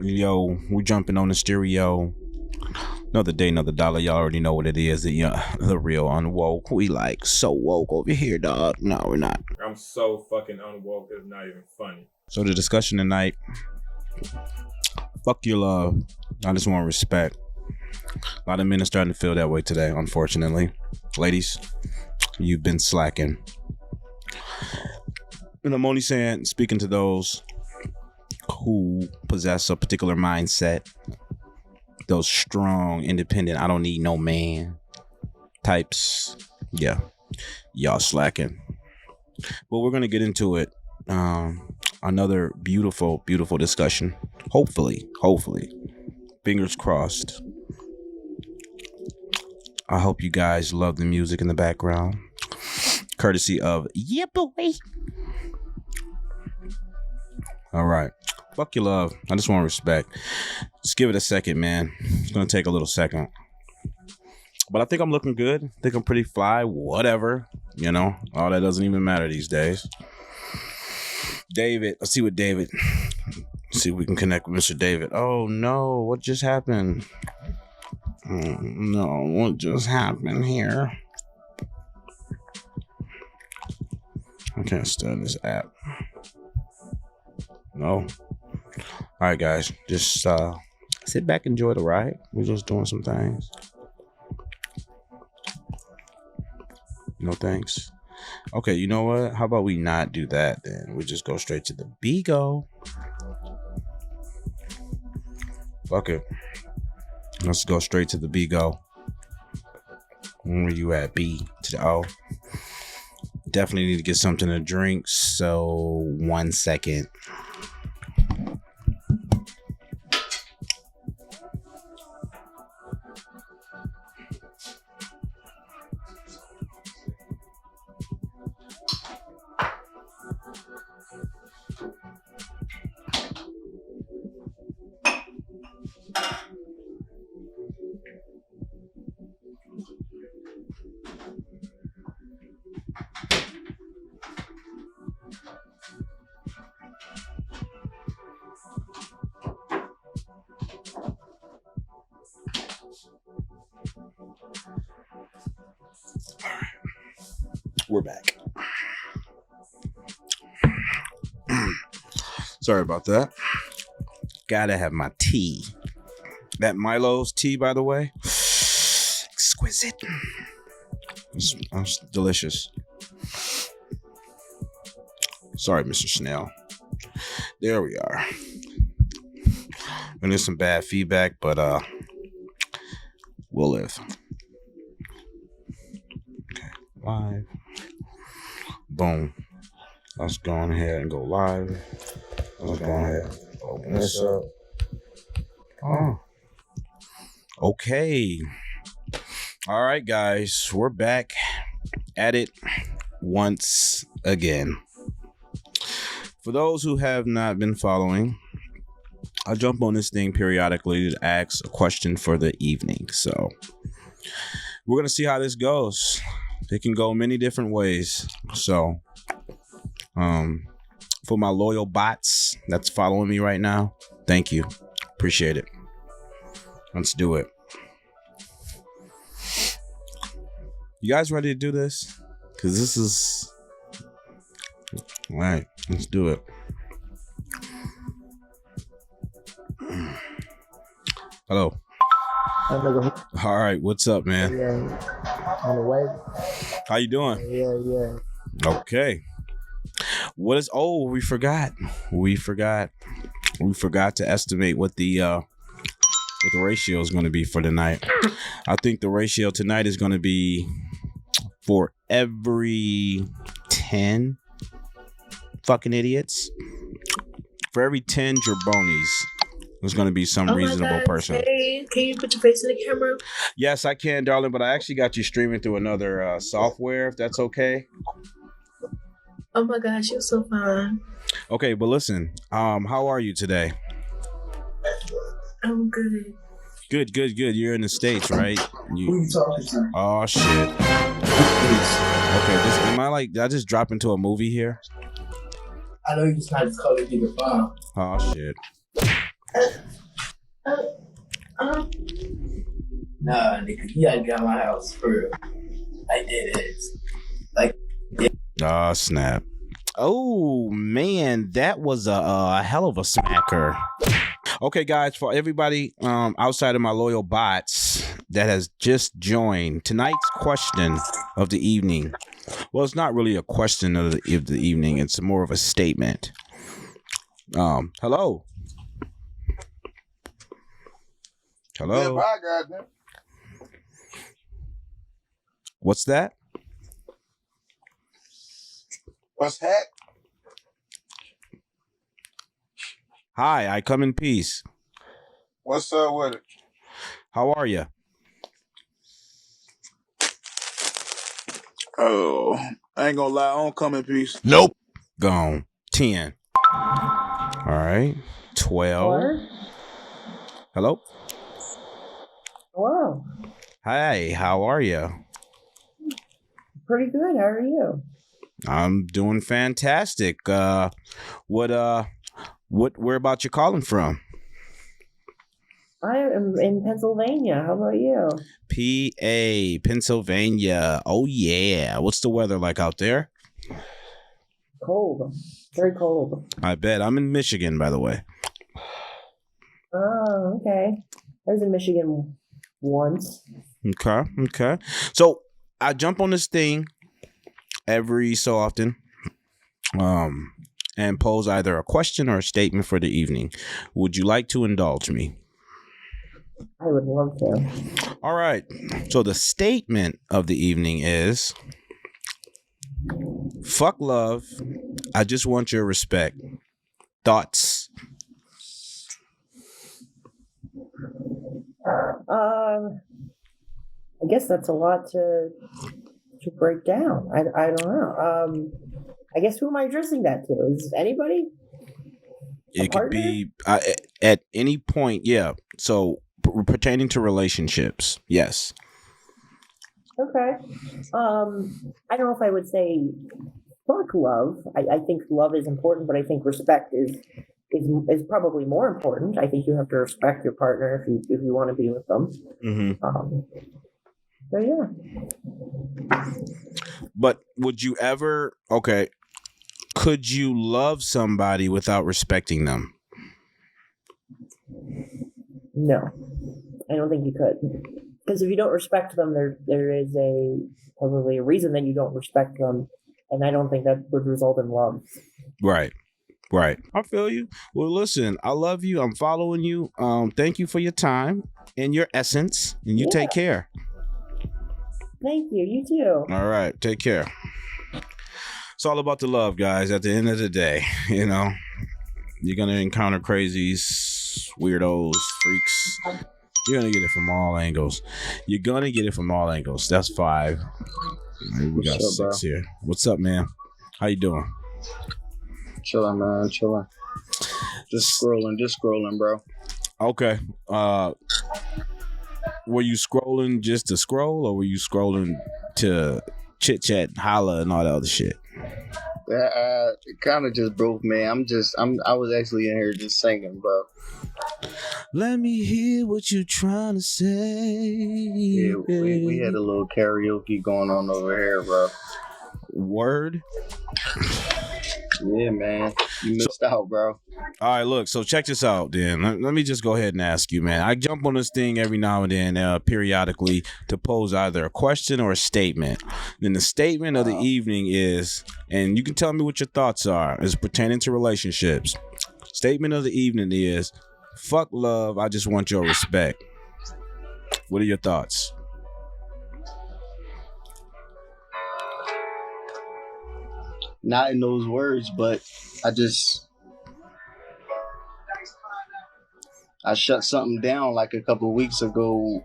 Yo, we jumping on the stereo. Another day, another dollar. Y'all already know what it is. The real unwoke. We like so woke over here, dog. No, we're not. I'm so fucking unwoke. It's not even funny. So the discussion tonight. Fuck your love. I just want respect. A lot of men are starting to feel that way today, unfortunately. Ladies, you've been slacking. And I'm only speaking to those who possess a particular mindset. Those strong, independent, I don't need no man types. Yeah, y'all slacking. But we're going to get into it. Another beautiful, beautiful discussion. Hopefully. Fingers crossed. I hope you guys love the music in the background. Courtesy of Yeah Boy. All right. Fuck your love. I just want respect. Just give it a second, man. It's going to take a little second. But I think I'm looking good. I think I'm pretty fly. Whatever. You know, all that doesn't even matter these days. David. Let's see what David. See if we can connect with Mr. David. Oh, no. What just happened? No. What just happened here? I can't stand this app. No. All right, guys. Just sit back, enjoy the ride. We're just doing some things. No thanks. Okay, you know what? How about we not do that then? We just go straight to the B-Go. Fuck it. Let's go straight to the B-Go. Where you at, B to the O? Definitely need to get something to drink. So 1 second. We're back. Sorry about that. Gotta have my tea. That Milo's tea, by the way, exquisite. It's delicious. Sorry, Mr. Snell. There we are. And there's some bad feedback, but we'll live. Okay, live. Boom. Let's go on ahead and go live. Let's go ahead and open this up. Oh. Okay. All right, guys. We're back at it once again. For those who have not been following, I jump on this thing periodically to ask a question for the evening. So we're going to see how this goes. It can go many different ways. So, for my loyal bots that's following me right now, thank you. Appreciate it. Let's do it. You guys ready to do this? Because this is... All right, let's do it. Hello. All right, what's up, man? Yeah, on the way. How you doing? Yeah. Okay. What is? Oh, we forgot to estimate what the ratio is going to be for tonight. I think the ratio tonight is going to be for every 10 fucking idiots. For every 10 jabronis, there's going to be some reasonable person. Hey, can you put your face in the camera? Yes, I can, darling, but I actually got you streaming through another software, if that's okay. Oh my gosh, you're so fine. Okay, but listen, how are you today? I'm good. Good. You're in the States, right? Who are you talking to? Oh, shit. Okay, did I just drop into a movie here? I know you just tried to call it the phone. Oh, shit. Nah, nigga, you gotta get out of my house for real. I did it. Like, Oh, snap. Oh, man, that was a hell of a smacker. Okay, guys, for everybody outside of my loyal bots that has just joined, tonight's question of the evening. Well, it's not really a question of the evening. It's more of a statement. Hello. Hello. What's that? What's that? Hi, I come in peace. What's up with it? How are you? Oh, I ain't gonna lie, I don't come in peace. Nope. Gone. 10. All right. 12. What? Hello. Hello. Hi, how are you? Pretty good. How are you? I'm doing fantastic. Where about you calling from? I am in Pennsylvania. How about you? PA, Pennsylvania. Oh yeah. What's the weather like out there? Cold. Very cold. I bet. I'm in Michigan, by the way. Oh, okay. I was in Michigan once. Okay. So I jump on this thing every so often. And pose either a question or a statement for the evening. Would you like to indulge me? I would love to. All right. So the statement of the evening is, fuck love. I just want your respect. Thoughts? I guess that's a lot to break down. I don't know. I guess who am I addressing that to? Is anybody? It could be at any point. Yeah. So pertaining to relationships. Yes. Okay. I don't know if I would say fuck love. I think love is important, but I think respect is probably more important. I think you have to respect your partner if you want to be with them. Mm-hmm. So yeah. But would you ever? Okay. Could you love somebody without respecting them? No, I don't think you could. Because if you don't respect them, there is probably a reason that you don't respect them, and I don't think that would result in love. Right. I feel you. Well, listen, I love you. I'm following you. Thank you for your time and your essence, and you take care. Thank you. You too. All right. Take care. It's all about the love, guys. At the end of the day, you're going to encounter crazies, weirdos, freaks. You're going to get it from all angles. That's 5. We got 6 bro? Here. What's up, man? How you doing? Chilling, man. Chilling. Just scrolling, bro. Okay. Were you scrolling just to scroll, or were you scrolling to chit chat, holla, and all that other shit? It kind of just broke, man. I was actually in here just singing, bro. Let me hear what you trying to say. Yeah, we had a little karaoke going on over here, bro. Word. Yeah, man. You missed out, bro. All right, look. So check this out, then. Let me just go ahead and ask you, man. I jump on this thing every now and then, periodically, to pose either a question or a statement. Then the statement of the evening is, and you can tell me what your thoughts are, is pertaining to relationships. Statement of the evening is, fuck love. I just want your respect. What are your thoughts? Not in those words, but I shut something down like a couple of weeks ago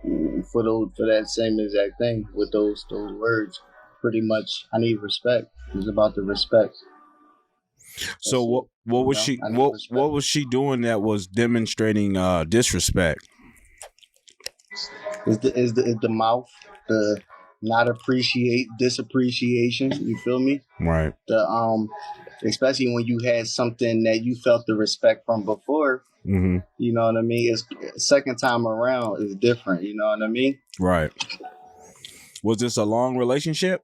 for that same exact thing with those words. Pretty much, I need respect. It's about the respect. So what was she doing that was demonstrating disrespect? Is the mouth, the not appreciate, disappreciation, you feel me? Right. The especially when you had something that you felt the respect from before, Mm-hmm. You know what I mean? It's second time around is different. You know what I mean? Right. Was this a long relationship?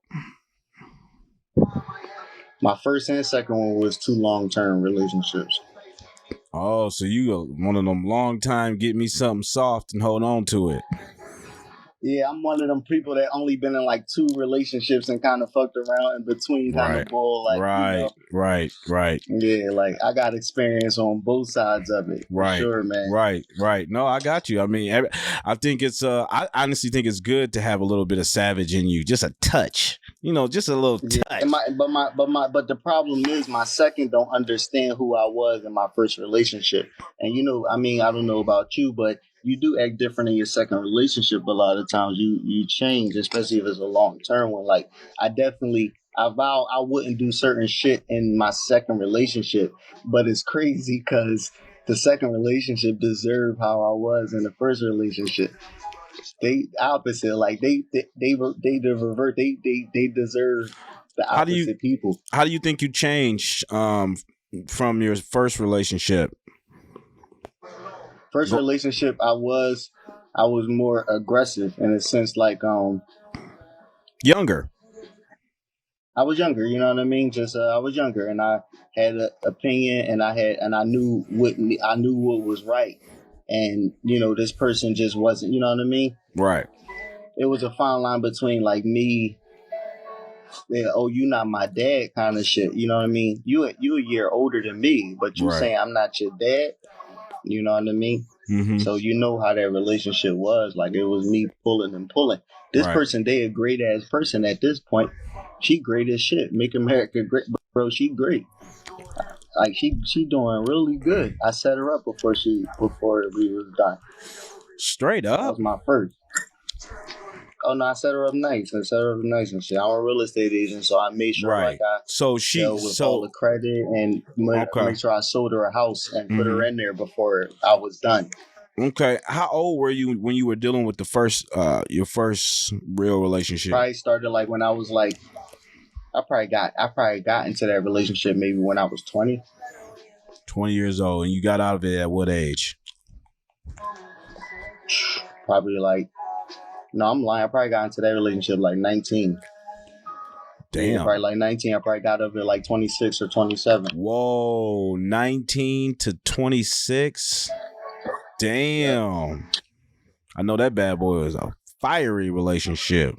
My first and second one was 2 long-term relationships. Oh, so you one of them long time get me something soft and hold on to it. Yeah, I'm one of them people that only been in like 2 relationships and kind of fucked around in between, kind Right. of bull, like, Right. Right. Yeah, like I got experience on both sides of it. For Right. sure, man. Right. No, I got you. I mean, I think it's I honestly think it's good to have a little bit of savage in you, just a touch. You know, just a little touch. Yeah, but the problem is my second don't understand who I was in my first relationship. And you know, I mean, I don't know about you, but you do act different in your second relationship. A lot of times you change, especially if it's a long term one. Like I vow I wouldn't do certain shit in my second relationship, but it's crazy because the second relationship deserved how I was in the first relationship. They opposite, like they deserve the opposite people. How do you think you changed from your first relationship? First relationship, I was more aggressive in a sense, like younger. I was younger, you know what I mean? Just I was younger, and I had an opinion, and I knew what was right, and you know this person just wasn't, you know what I mean? Right. It was a fine line between like me, oh, you not my dad kind of shit, you know what I mean? You a year older than me, but you saying I'm not your dad, you know what I mean? Mm-hmm. So you know how that relationship was. Like it was me pulling and pulling. This person, they a great ass person at this point. She great as shit. Make America great, bro. She great. Like she doing really good. I set her up before we was done. Straight up. That was my first. Oh no, I set her up nice. And shit. I'm a real estate agent, so I made sure like I with all the credit and make sure I sold her a house and put her in there before I was done. Okay, how old were you when you were dealing with the first your first real relationship? Probably started like when I was like, I probably got into that relationship maybe when I was 20. 20 years old, and you got out of it at what age? Probably like, no, I'm lying. I probably got into that relationship like 19. Damn. Yeah, probably like 19. I probably got out of it like 26 or 27. Whoa, 19 to 26. Damn. Yeah. I know that bad boy was a fiery relationship.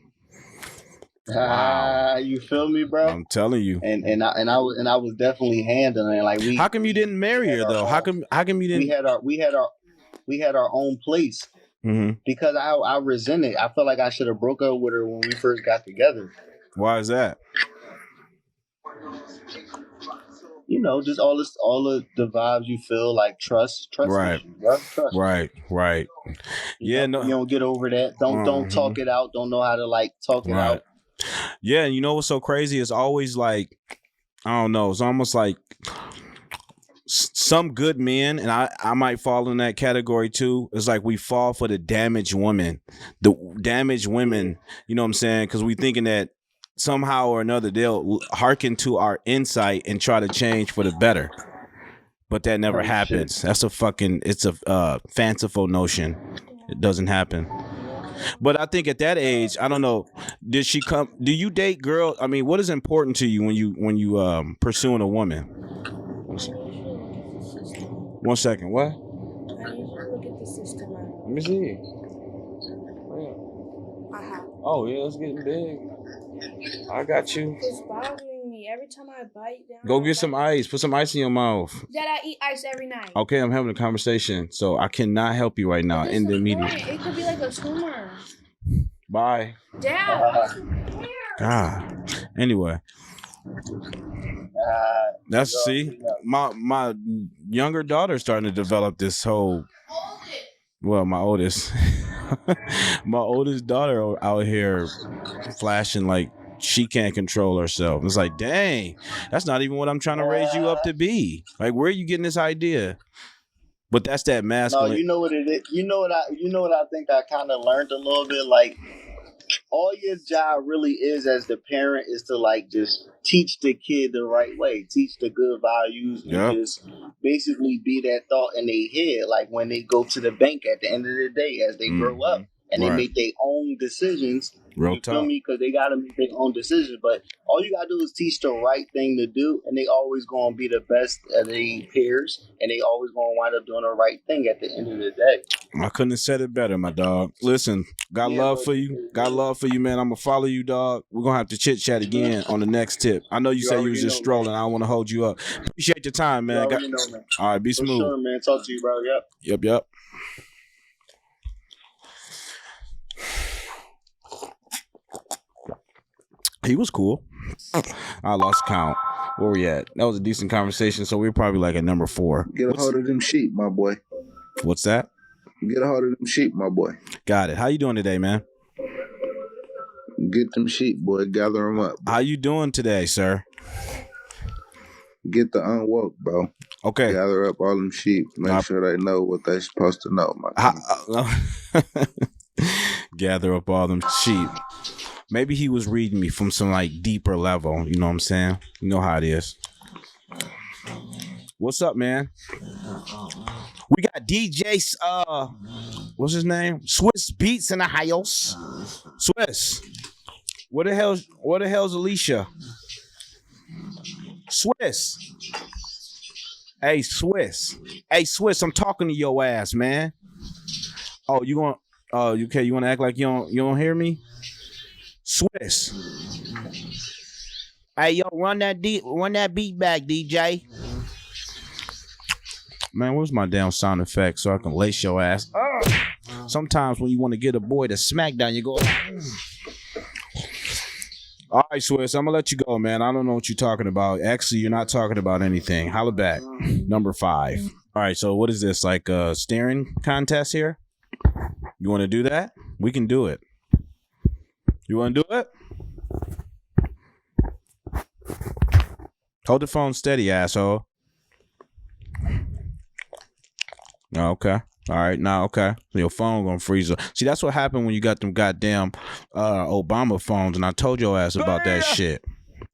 Wow. You feel me, bro? I'm telling you. And I was definitely handling like we. How come you didn't marry her though? How come you didn't? We had our own place. Mm-hmm. Because I resented. I felt like I should have broke up with her when we first got together. Why is that? You know, just all the vibes you feel, like trust right, issues, bro. Trust. Right. You don't get over that. Don't talk it out. Don't know how to like talk it out. Yeah, and you know what's so crazy? It's always like, I don't know. It's almost like some good men, and I might fall in that category too. It's like we fall for the damaged women. The damaged women, you know what I'm saying? Because we thinking that somehow or another they'll hearken to our insight and try to change for the better. But that never happens. Shit. It's a fanciful notion. It doesn't happen. But I think at that age, I don't know, do you date girls? I mean, what is important to you when you pursuing a woman? 1 second, what? I need you to look at the system. Let me see. Oh yeah, it's getting big. I got you. It's bothering me every time I bite down. Go get some ice. Put some ice in your mouth. Dad, I eat ice every night. Okay, I'm having a conversation, so I cannot help you right now in the meeting. It could be like a tumor. Bye. Dad. God. Anyway. My younger daughter's starting to develop this whole. Well, my oldest daughter out here flashing like she can't control herself. It's like, dang, that's not even what I'm trying to raise you up to be. Like, where are you getting this idea? But that's that masculine. No, you know what it is. You know what I think I kind of learned a little bit. Like, all your job really is as the parent is to like just teach the kid the right way, teach the good values, and just basically be that thought in their head, like when they go to the bank at the end of the day as they grow up and they make their own decisions. Real You feel talk. me? Because they got to make their own decisions. But all you got to do is teach the right thing to do, and they always going to be the best of their peers, and they always going to wind up doing the right thing at the end of the day. I couldn't have said it better, my dog. Listen, got love for you. Got love for you, man. I'm going to follow you, dog. We're going to have to chit-chat again on the next tip. I know you said you was just strolling. I don't want to hold you up. Appreciate your time, man. You know, man. All right, be For smooth. sure, man. Talk to you, bro. Yep. Yep. He was cool. I lost count. Where we at? That was a decent conversation, so we were probably like at number 4. Get a hold of them sheep, my boy. What's that? Get a hold of them sheep, my boy. Got it. How you doing today, man? Get them sheep, boy. Gather them up. How you doing today, sir? Get the unwoke, bro. Okay. Gather up all them sheep. Make sure they know what they're supposed to know, my Gather up all them sheep. Maybe he was reading me from some like deeper level. You know what I'm saying? You know how it is. What's up, man? We got DJ what's his name? Swiss Beats in the house. Swiss. What the hell's Alicia? Swiss. Hey, Swiss, I'm talking to your ass, man. Oh, you want okay, you want to act like you don't hear me? Swiss. Hey, yo, run that beat back, DJ. Man, where's my damn sound effect so I can lace your ass? Sometimes when you want to get a boy to smack down, you go. All right, Swiss, I'm gonna let you go, man. I don't know what you're talking about. Actually, you're not talking about anything. Holla back. Number 5. All right, so what is this? Like a staring contest here? You want to do that? We can do it. You want to do it? Hold the phone steady, asshole. Oh, okay. All right. Now, okay. So your phone gonna freeze up. See, that's what happened when you got them goddamn Obama phones, and I told your ass about that shit.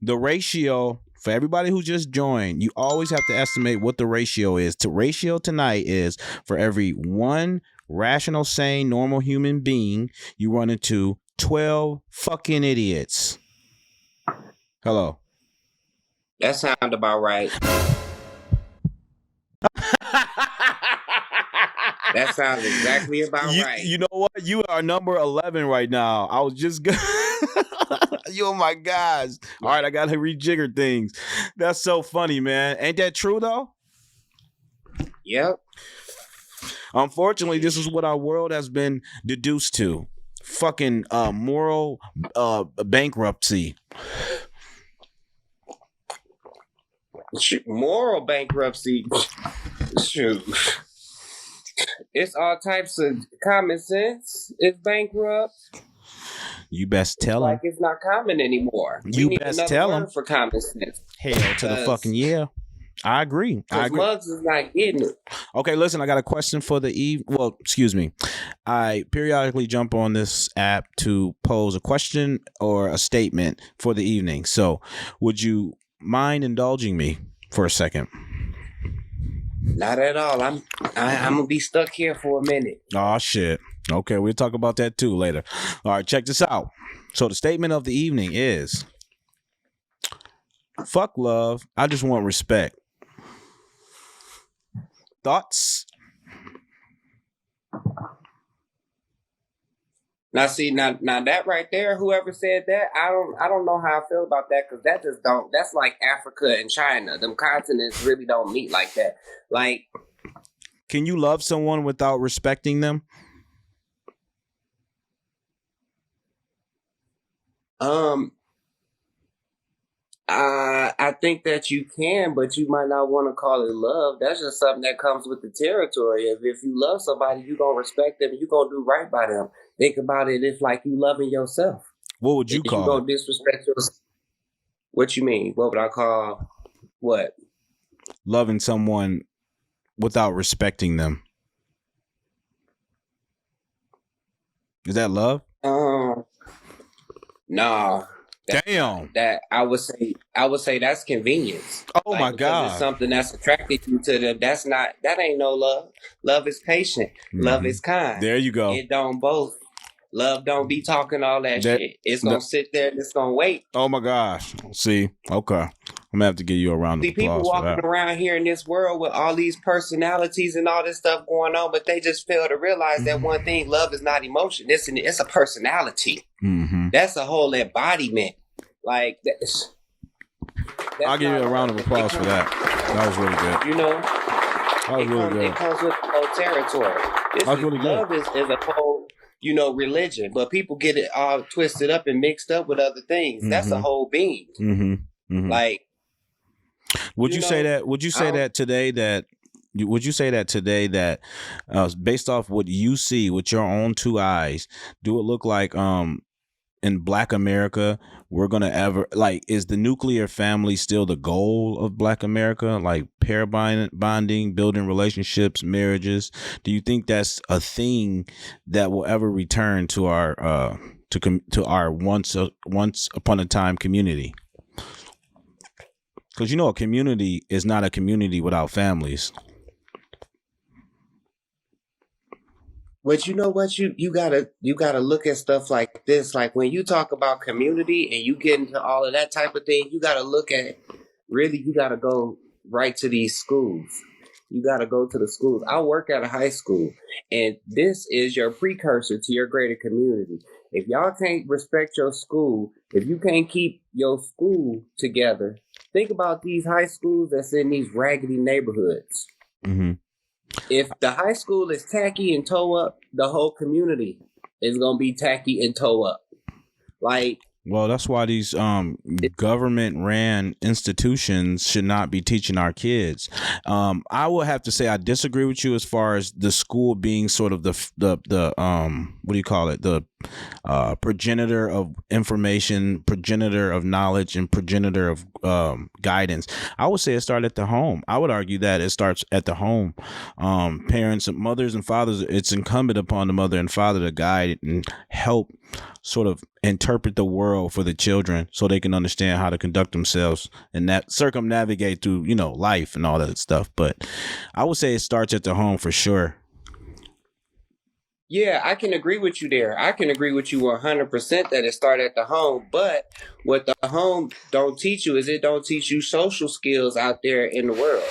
The ratio, for everybody who just joined, you always have to estimate what the ratio is. The ratio tonight is for every one rational, sane, normal human being, you run into 12 fucking idiots. Hello. That sounds about right. That sounds exactly about right. You know what? You are number 11 right now. I was just you, oh my gosh. All right, I got to rejigger things. That's so funny, man. Ain't that true, though? Yep. Unfortunately, this is what our world has been deduced to. Fucking moral bankruptcy. Moral bankruptcy. Shoot. It's all types of common sense. It's bankrupt. You best tell him. Like it's not common anymore. You best tell him. For common sense. Hell to the fucking yeah. I agree. Mugs is not getting it. Okay, listen, I got a question for the eve. Well, excuse me. I periodically jump on this app to pose a question or a statement for the evening. So, would you mind indulging me for a second? Not at all. I'm gonna be stuck here for a minute. Oh shit. Okay, we'll talk about that too later. All right, check this out. So the statement of the evening is: fuck love. I just want respect. Thoughts? Now, see, now that right there, whoever said that, I don't know how I feel about that because that just don't. That's like Africa and China. Them continents really don't meet like that. Like, can you love someone without respecting them? I think that you can, but you might not want to call it love. That's just something that comes with the territory. If you love somebody, you gonna respect them. You gonna do right by them. Think about it. It's like you loving yourself. What would you call it? You gonna disrespect yourself? What you mean? What would I call what? Loving someone without respecting them. Is that love? Nah. Damn. That I would say that's convenience. Oh Like, my because it's God. something that's attracted you to them. That ain't no love. Love is patient. Love is kind. There you go. It don't both. Love don't be talking all that shit. It's gonna sit there and it's gonna wait. Oh my gosh. See, okay. I'm gonna have to give you a round of See, people applause for walking that. around here in this world with all these personalities and all this stuff going on, but they just fail to realize that one thing: love is not emotion. It's a personality. Mm-hmm. That's a whole embodiment. Like that's I'll give you a round of applause for that. That was really good. You know, That was really good. it comes with the whole territory. That was really good. Love is a whole, religion, but people get it all twisted up and mixed up with other things. That's a whole being. Mm-hmm. Mm-hmm. Like, would you say that? Would you say that today? Would you say that today that based off what you see with your own two eyes, do it look like in Black America we're gonna ever is the nuclear family still the goal of Black America, like pair bonding, building relationships, marriages? Do you think that's a thing that will ever return to our to our once upon a time community? Because a community is not a community without families. But you know what? You gotta look at stuff like this. Like when you talk about community and you get into all of that type of thing, you gotta look at you gotta go right to these schools. You gotta go to the schools. I work at a high school, and this is your precursor to your greater community. If y'all can't respect your school, if you can't keep your school together, think about these high schools that's in these raggedy neighborhoods. Mm-hmm. If the high school is tacky and toe up, the whole community is gonna be tacky and toe up. Well, that's why these government-ran institutions should not be teaching our kids. I will have to say I disagree with you as far as the school being sort of the what do you call it? The progenitor of information, progenitor of knowledge, and progenitor of guidance. I would say it started at the home. I would argue that it starts at the home. Parents, mothers, and fathers. It's incumbent upon the mother and father to guide and help sort of interpret the world for the children so they can understand how to conduct themselves and that circumnavigate through, life and all that stuff. But I would say it starts at the home for sure. Yeah, I can agree with you there. I can agree with you 100% that it started at the home. But what the home don't teach you is it don't teach you social skills out there in the world.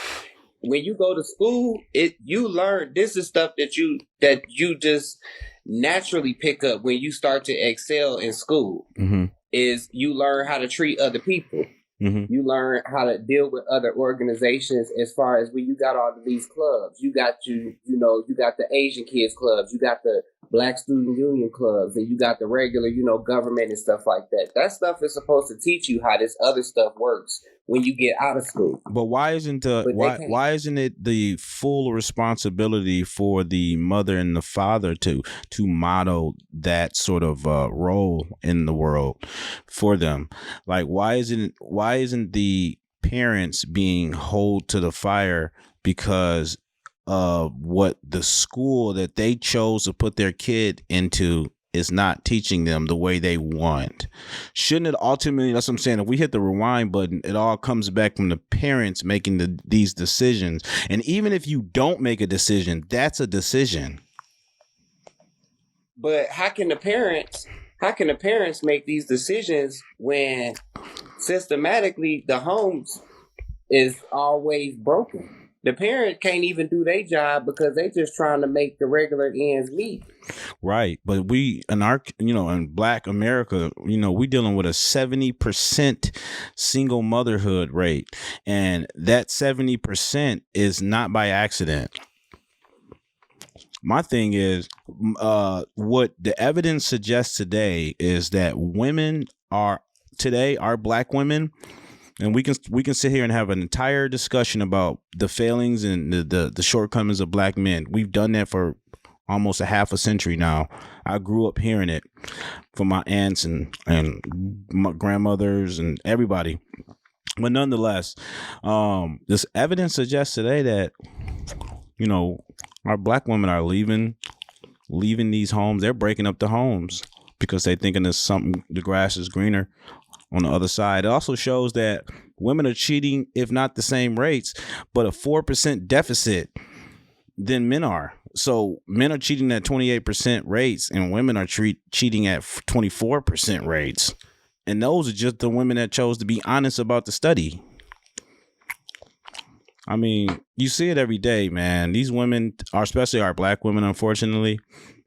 When you go to school, you learn this is stuff that you just naturally pick up when you start to excel in school. Mm-hmm. Is you learn how to treat other people. Mm-hmm. You learn how to deal with other organizations as far as when you got all of these clubs. You got you got the Asian kids clubs, you got the Black Student Union clubs, and you got the regular, government and stuff like that. That stuff is supposed to teach you how this other stuff works when you get out of school. But why isn't why isn't it the full responsibility for the mother and the father to model that sort of role in the world for them? Like why isn't the parents being held to the fire because of what the school that they chose to put their kid into is not teaching them the way they want? Shouldn't it ultimately, that's what I'm saying, if we hit the rewind button, it all comes back from the parents making these decisions. And even if you don't make a decision, that's a decision. But how can the parents make these decisions when systematically the homes is always broken? The parent can't even do their job because they just trying to make the regular ends meet. Right. But we, in Black America, we dealing with a 70% single motherhood rate. And that 70% is not by accident. My thing is, what the evidence suggests today is that women are Black women. And we can sit here and have an entire discussion about the failings and the shortcomings of Black men. We've done that for almost a half a century now. I grew up hearing it from my aunts and my grandmothers and everybody. But nonetheless, this evidence suggests today that, our Black women are leaving these homes. They're breaking up the homes because they're thinking there's something, the grass is greener on the other side. It also shows that women are cheating, if not the same rates, but a 4% deficit than men are. So men are cheating at 28% rates and women are cheating at 24% rates. And those are just the women that chose to be honest about the study. I mean, you see it every day, man. These women, especially our black women, unfortunately,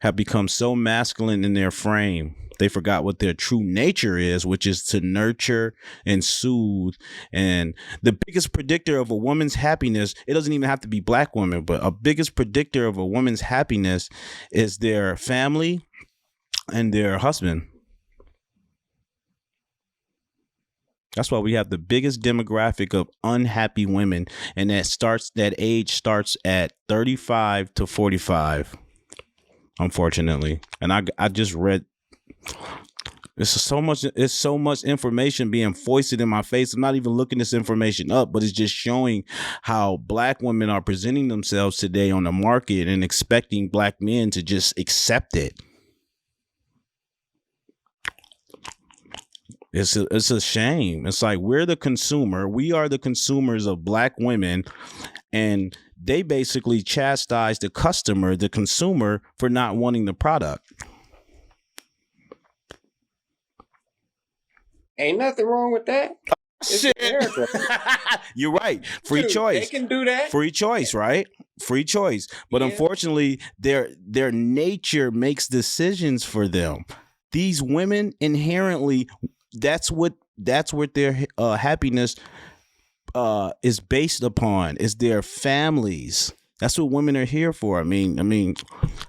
have become so masculine in their frame. They forgot what their true nature is, which is to nurture and soothe. And the biggest predictor of a woman's happiness, it doesn't even have to be black women, but a biggest predictor of a woman's happiness is their family and their husband. That's why we have the biggest demographic of unhappy women, and that age starts at 35 to 45, unfortunately. And I just read, it's so much information being foisted in my face. I'm not even looking this information up, but it's just showing how black women are presenting themselves today on the market and expecting black men to just accept it. It's a shame. It's like we're the consumer. We are the consumers of black women, and they basically chastise the customer, the consumer, for not wanting the product. Ain't nothing wrong with that. Shit. You're right. Free choice. They can do that. Free choice, right? Free choice. But unfortunately, their nature makes decisions for them. These women inherently, that's what their happiness is based upon, is their families. That's what women are here for. I mean,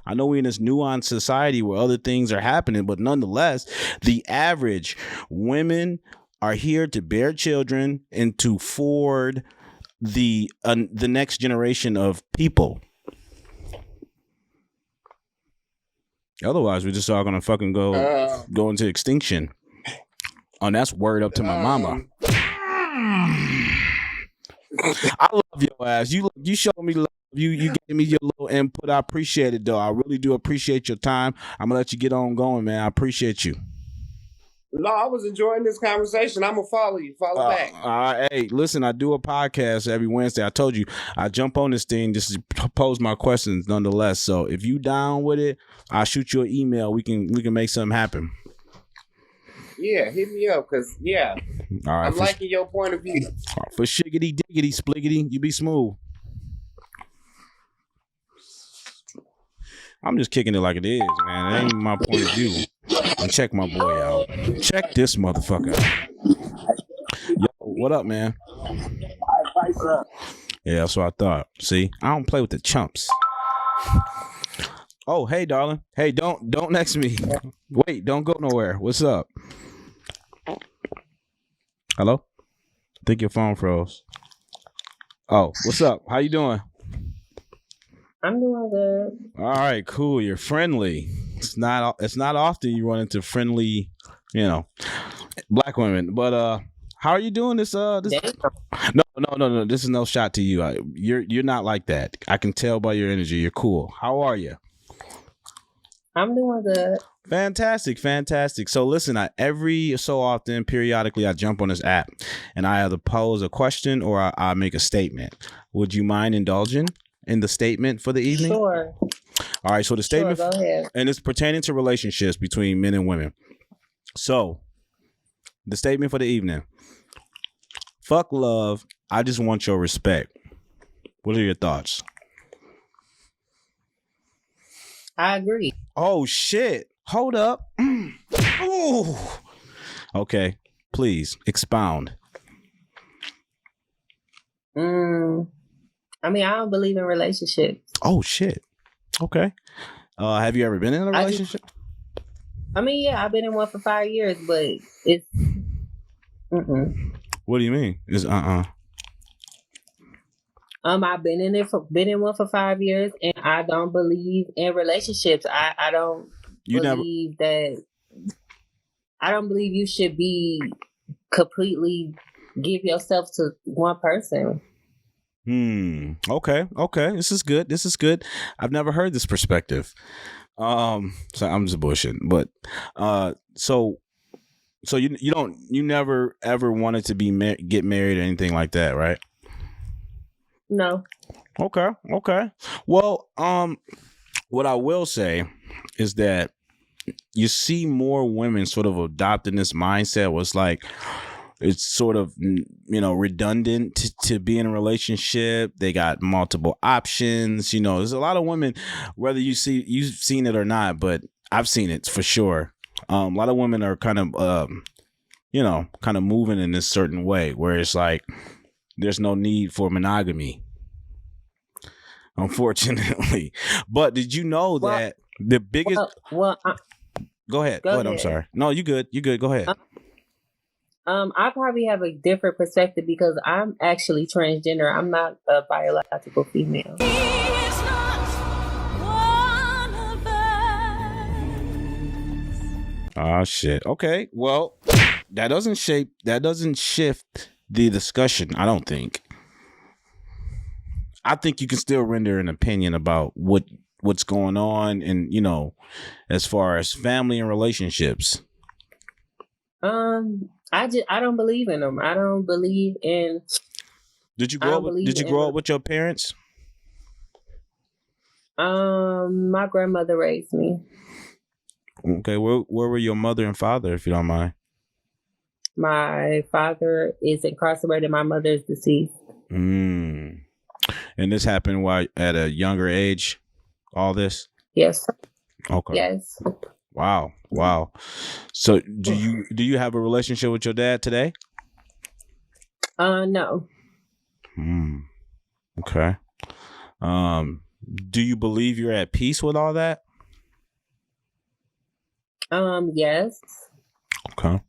I know we're in this nuanced society where other things are happening, but nonetheless, the average women are here to bear children and to forward the next generation of people. Otherwise, we're just all gonna fucking go into extinction. Oh, that's word up to my mama. I love your ass. You showed me love. You gave me your little input. I appreciate it, though. I really do appreciate your time. I'm gonna let you get on going, man. I appreciate you. No, I was enjoying this conversation. I'm gonna follow you. Follow back. Hey, listen, I do a podcast every Wednesday. I told you I jump on this thing just to pose my questions nonetheless. So if you down with it, I'll shoot you an email. We can make something happen. Yeah, hit me up, cause all right, I'm liking your point of view. For shiggity diggity spliggity, you be smooth. I'm just kicking it like it is, man. It ain't my point of view. And check my boy out. Check this motherfucker out. Yo, what up, man? Yeah, that's what I thought. See, I don't play with the chumps. Oh, hey, darling. Hey, don't next me. Wait, don't go nowhere. What's up? Hello? I think your phone froze. Oh, what's up? How you doing? I'm doing good. All right, cool. You're friendly. It's not often you run into friendly, black women. But how are you doing this? No. This is no shot to you. You're not like that. I can tell by your energy. You're cool. How are you? I'm doing good. Fantastic. So listen, every so often, periodically, I jump on this app and I either pose a question or I make a statement. Would you mind indulging in the statement for the evening? Sure. All right. So the statement, go ahead. And it's pertaining to relationships between men and women. So the statement for the evening: fuck love. I just want your respect. What are your thoughts? I agree. Oh shit. Hold up. Ooh. Okay. Please expound. I don't believe in relationships. Oh shit. Okay. Have you ever been in a relationship? I've been in one for 5 years, but it's What do you mean? Is I've been in one for 5 years, and I don't believe in relationships. I don't believe that. I don't believe you should be completely give yourself to one person. Okay. This is good. I've never heard this perspective. So I'm just bullshitting. But so So you never ever wanted to get married or anything like that, right? No. Okay. Well, what I will say is that you see more women sort of adopting this mindset was like it's sort of redundant to be in a relationship. They got multiple options. There's a lot of women, whether you've seen it or not, but I've seen it for sure. A lot of women are kind of moving in this certain way where it's like there's no need for monogamy, unfortunately. But did you know that the biggest Go ahead. I'm sorry. No, you good. Go ahead. I probably have a different perspective because I'm actually transgender. I'm not a biological female. Oh shit. Okay. Well, that doesn't shift the discussion, I don't think. I think you can still render an opinion about what's going on and as far as family and relationships. I don't believe in them. I don't believe in. Did you grow up with your parents? My grandmother raised me. Okay, where were your mother and father, if you don't mind? My father is incarcerated. My mother is deceased. And this happened while at a younger age? All this? Yes. Okay. Yes. Wow. So do you have a relationship with your dad today? No. Okay. Do you believe you're at peace with all that? Yes. Okay.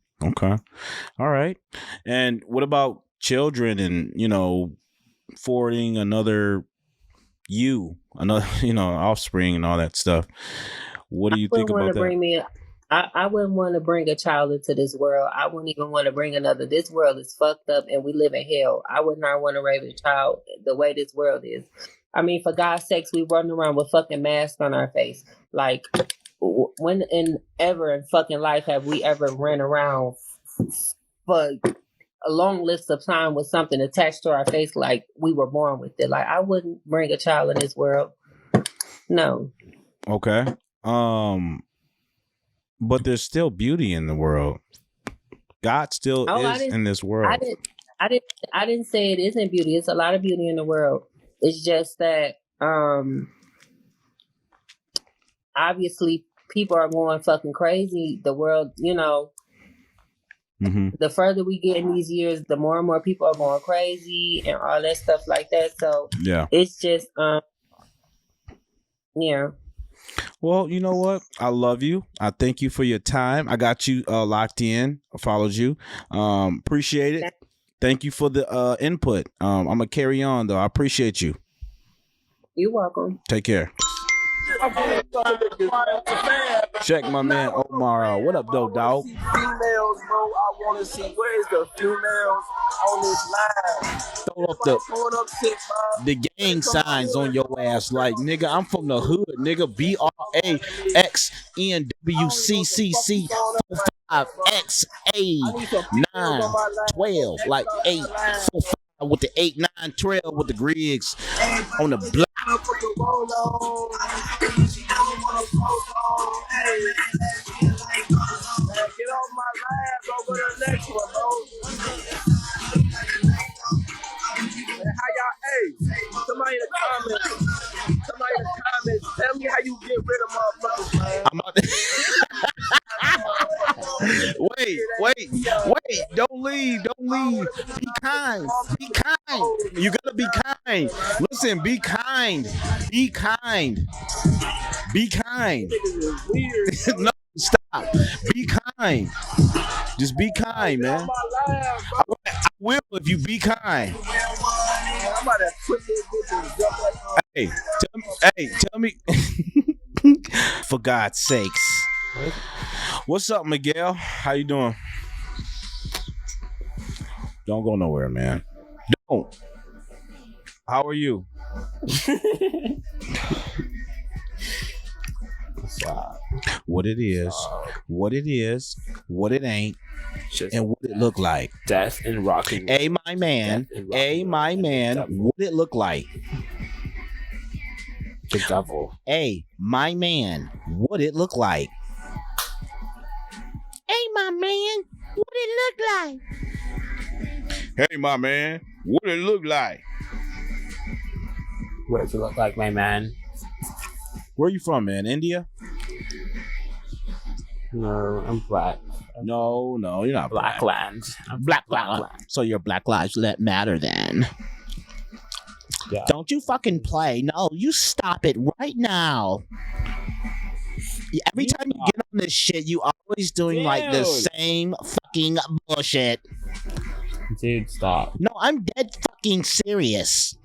All right. And what about children and, forwarding another offspring and all that stuff? What do you think about that? I wouldn't want to bring a child into this world. I wouldn't even want to bring another. This world is fucked up and we live in hell. I would not want to raise a child the way this world is. I mean, for God's sakes, we run around with fucking masks on our face. Like, when in fucking life have we ever ran around for a long list of time with something attached to our face like we were born with it? Like, I wouldn't bring a child in this world. No. Okay. But there's still beauty in the world. God still is in this world. I didn't say it isn't beauty. It's a lot of beauty in the world. It's just that obviously people are going fucking crazy. The world, the further we get in these years, the more and more people are going crazy and all that stuff like that. So yeah, it's just yeah. Well, you know what? I love you. I thank you for your time. I got you locked in. I followed you. Appreciate it. Thank you for the input. I'm gonna carry on though. I appreciate you. You're welcome. Take care. Check my man Omar out. What up, though, dog? Females, bro. I want to see where's the females on this line. Throw up the gang signs on your ass, like nigga. I'm from the hood, nigga. BRAXNWCC 45XA912, like 845 with the 8912 with the Griggs on the block. Get off my lab, go to the next one, bro. How y'all, somebody in the comments, tell me how you get rid of motherfuckers, man. Wait, don't leave. Be kind. You gotta be kind. Listen, be kind. No, stop. Be kind. Just be kind, man. I will if you be kind. Hey, tell me. For God's sakes. What's up, Miguel? How you doing? Don't go nowhere, man. Don't. How are you? what it is, what it is, what it ain't, Just and what it look like. death and rocking. Hey, my man. Hey, my man. What it look like? The devil. Hey, my man. What it look like? Hey, my man. What it look like? Hey, my man. What it look like? What does it look like, my man? Where you from, man? India? No, I'm black. No, you're not Black land. Black land. So your Black Lives Matter then. Yeah. Don't you fucking play. No, you stop it right now. Every time you get on this shit, you always doing like the same fucking bullshit. Dude, stop. No, I'm dead fucking serious.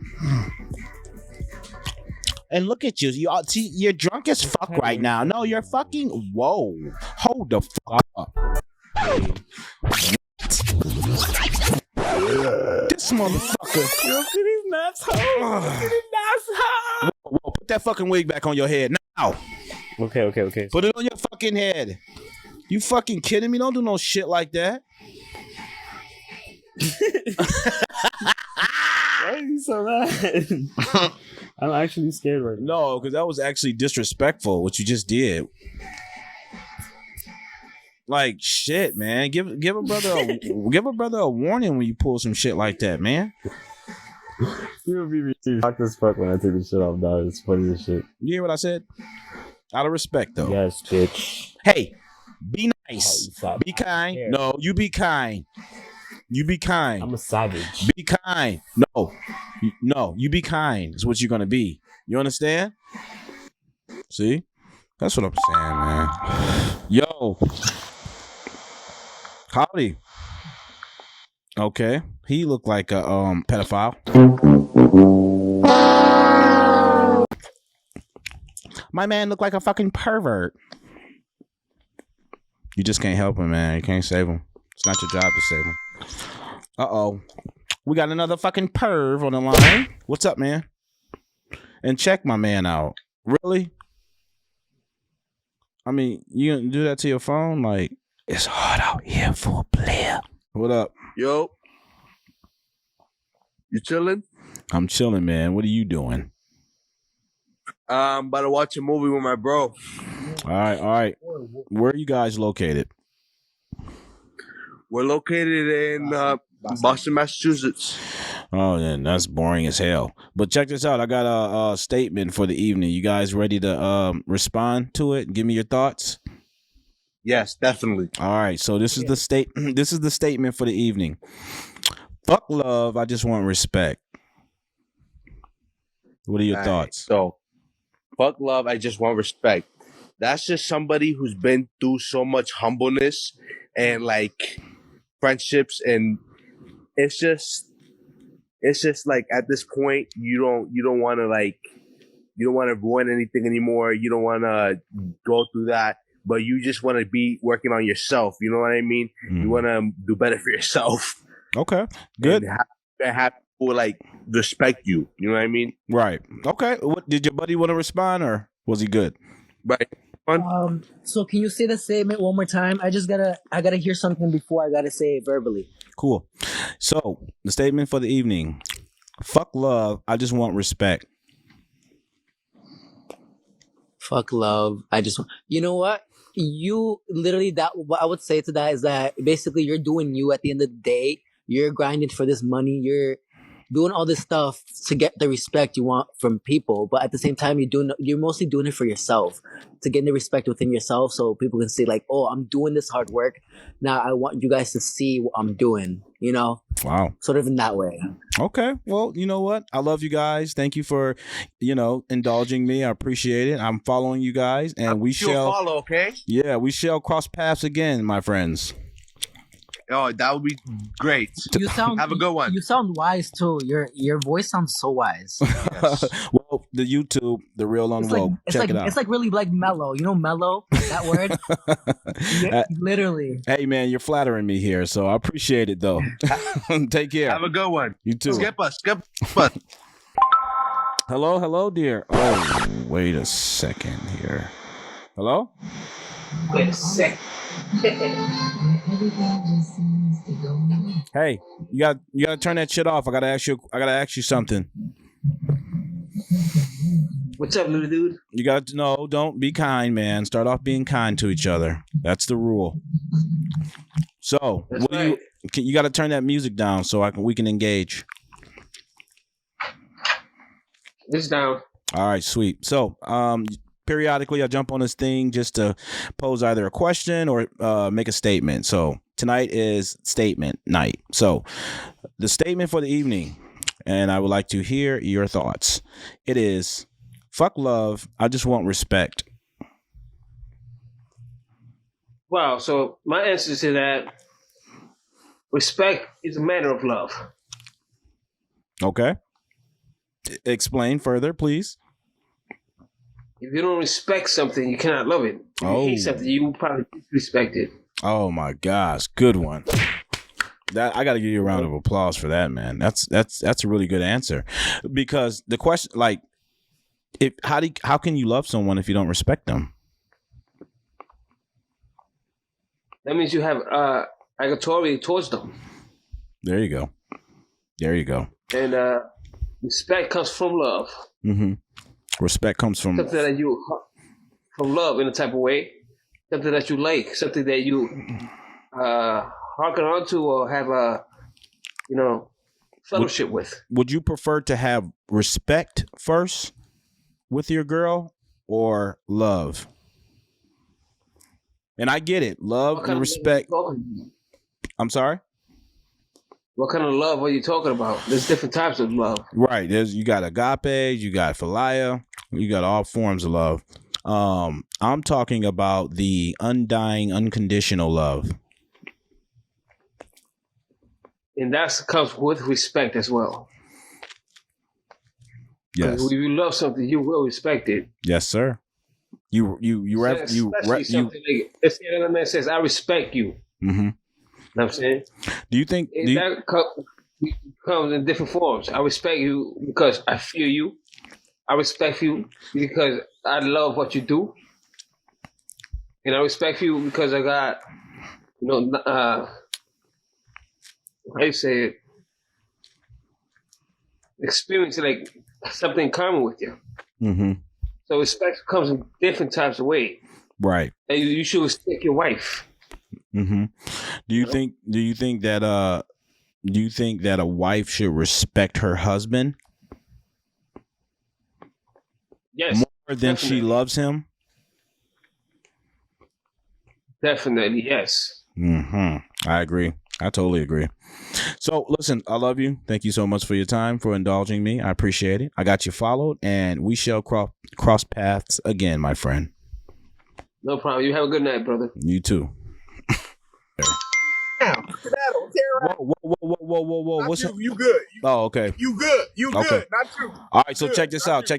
And look at you. You all, see, you're drunk as fuck right now. No, you're fucking. Whoa. Hold the fuck up. This motherfucker. Look at his nuts hole. Look at his nuts hole. Whoa, put that fucking wig back on your head now. Okay. Put it on your fucking head. You fucking kidding me? Don't do no shit like that. Why are you so mad? I'm actually scared right now. No, because that was actually disrespectful what you just did. Like shit, man. Give a brother a warning when you pull some shit like that, man. You'll be shocked as fuck when I take this shit off, dog. It's funny as shit. You hear what I said? Out of respect, though. Yes, bitch. Hey, be nice. Be kind. No, you be kind. You be kind. I'm a savage. Be kind. No, you be kind is what you're gonna be. You understand? See? That's what I'm saying, man. Yo. Howdy. Okay. He looked like a pedophile. My man looked like a fucking pervert. You just can't help him, man. You can't save him. It's not your job to save him. Uh-oh. We got another fucking perv on the line. What's up, man? And check my man out. Really? I mean, you gonna do that to your phone? Like, it's hard out here for a player. What up? Yo. You chilling? I'm chilling, man. What are you doing? I'm about to watch a movie with my bro. All right. Where are you guys located? We're located in Boston, Massachusetts. Oh, then that's boring as hell. But check this out. I got a statement for the evening. You guys ready to respond to it and give me your thoughts? Yes, definitely. All right. So this is the statement for the evening. Fuck love. I just want respect. What are your thoughts? So, fuck love. I just want respect. That's just somebody who's been through so much humbleness and like friendships, and it's just like at this point you don't want to ruin anything anymore. You don't want to go through that, but you just want to be working on yourself. You know what I mean? You want to do better for yourself. Okay, good. And have people like respect you. You know what I mean? Right. Okay. What did your buddy want to respond, or was he good? Right. So can you say the statement one more time? I gotta hear something before I gotta say it verbally. Cool. So the statement for the evening: fuck love. I just want respect. Fuck love. I just want. You know what? You literally what I would say to that is that basically you're doing you at the end of the day. You're grinding for this money. You're doing all this stuff to get the respect you want from people, but at the same time, you're mostly doing it for yourself, to get the respect within yourself, so people can see like, oh, I'm doing this hard work. Now I want you guys to see what I'm doing. You know? Wow. Sort of in that way. Okay. Well, you know what? I love you guys. Thank you for, indulging me. I appreciate it. I'm following you guys, and we shall follow. Okay. Yeah, we shall cross paths again, my friends. Oh, that would be great. You sound have a good one. You sound wise too. Your voice sounds so wise. Yes. Well, the YouTube, the real unwoke. Check it out. It's like really like mellow. You know, mellow, that word. Literally. Hey man, you're flattering me here, so I appreciate it though. Take care. Have a good one. You too. Skip us. Hello, dear. Oh, wait a second here. Hello? Wait a second. Hey, you gotta turn that shit off. I gotta ask you something. What's up, little dude? You got to know. Don't be kind, man. Start off being kind to each other. That's the rule. So, That's right. You got to turn that music down so we can engage. It's down. All right, sweet. So, periodically I jump on this thing just to pose either a question or make a statement. So tonight is statement night. So the statement for the evening, and I would like to hear your thoughts. It is, fuck love, I just want respect. Wow. So my answer to that, respect is a matter of love. Okay. Explain further, please. If you don't respect something, you cannot love it. If you hate something, you will probably disrespect it. Oh my gosh, good one. That I got to give you a round of applause for that, man. That's a really good answer, because the question, like, how can you love someone if you don't respect them? That means you have authority towards them. There you go. And respect comes from love. Mm-hmm. Respect comes from something that you from love in a type of way, something that you like, something that you hearken on to or have a fellowship with. Would you prefer to have respect first with your girl or love? And I get it, love and respect. I'm sorry? What kind of love are you talking about? There's different types of love. Right. You got agape, you got philia, you got all forms of love. I'm talking about the undying, unconditional love. And that comes with respect as well. Yes. If you love something, you will respect it. Yes, sir. Let's say another man says, "I respect you." Mm-hmm. You know what I'm saying? Do you think that comes in different forms? I respect you because I feel you. I respect you because I love what you do, and I respect you because I got, how you say it, experience, like something in common with you. Mm-hmm. So respect comes in different types of ways. Right. And you should respect your wife. Mm-hmm. Do you think that a wife should respect her husband? Yes. More than definitely. she loves him? Definitely, yes. Mm-hmm. I agree. I totally agree. So listen, I love you. Thank you so much for your time, for indulging me. I appreciate it. I got you followed, and we shall cross paths again, my friend. No problem. You have a good night, brother. You too. Whoa. Not What's you. up? You good. Oh, okay. You good. You Okay. good. Not you. All right, so Good. check this out.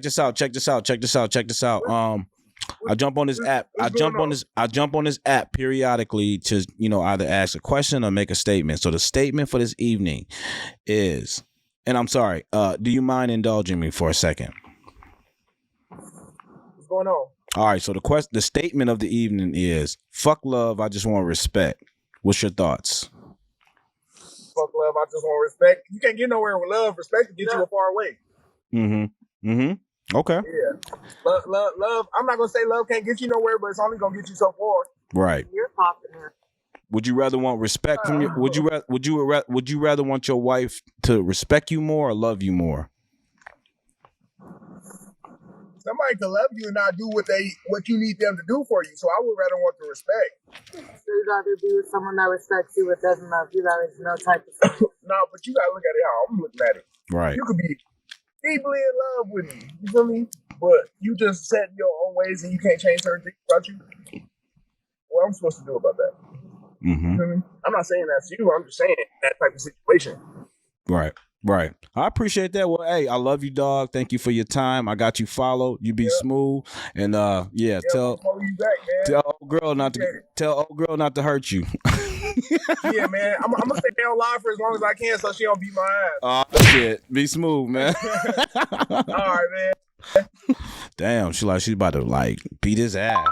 I jump on this app. I jump on this app periodically to, either ask a question or make a statement. So the statement for this evening is, and I'm sorry, do you mind indulging me for a second? What's going on? All right, so the statement of the evening is, fuck love, I just want respect. What's your thoughts? Fuck love, I just want respect. You can't get nowhere with love. Respect can get you a far away. Okay. Yeah. Love. I'm not gonna say love can't get you nowhere, but it's only gonna get you so far. Right. You're popular. Would you rather want respect from your? Would you rather want your wife to respect you more or love you more? Somebody can love you and not do what you need them to do for you. So I would rather want the respect. So you'd rather be with someone that respects you but doesn't love you. That is no type of thing. No, but you gotta look at it how I'm looking at it. Right. You could be deeply in love with me. You feel me? But you just set in your own ways and you can't change certain things about you. What I'm supposed to do about that? Mm-hmm. You feel me? I'm not saying that's you. I'm just saying that type of situation. Right. I appreciate that. Well, hey, I love you, dog. Thank you for your time. I got you followed. You be smooth, and tell old girl not to hurt you. Yeah, man. I'm gonna stay down live for as long as I can so she don't beat my ass. Oh shit, be smooth, man. All right, man. Damn, she's about to like beat his ass.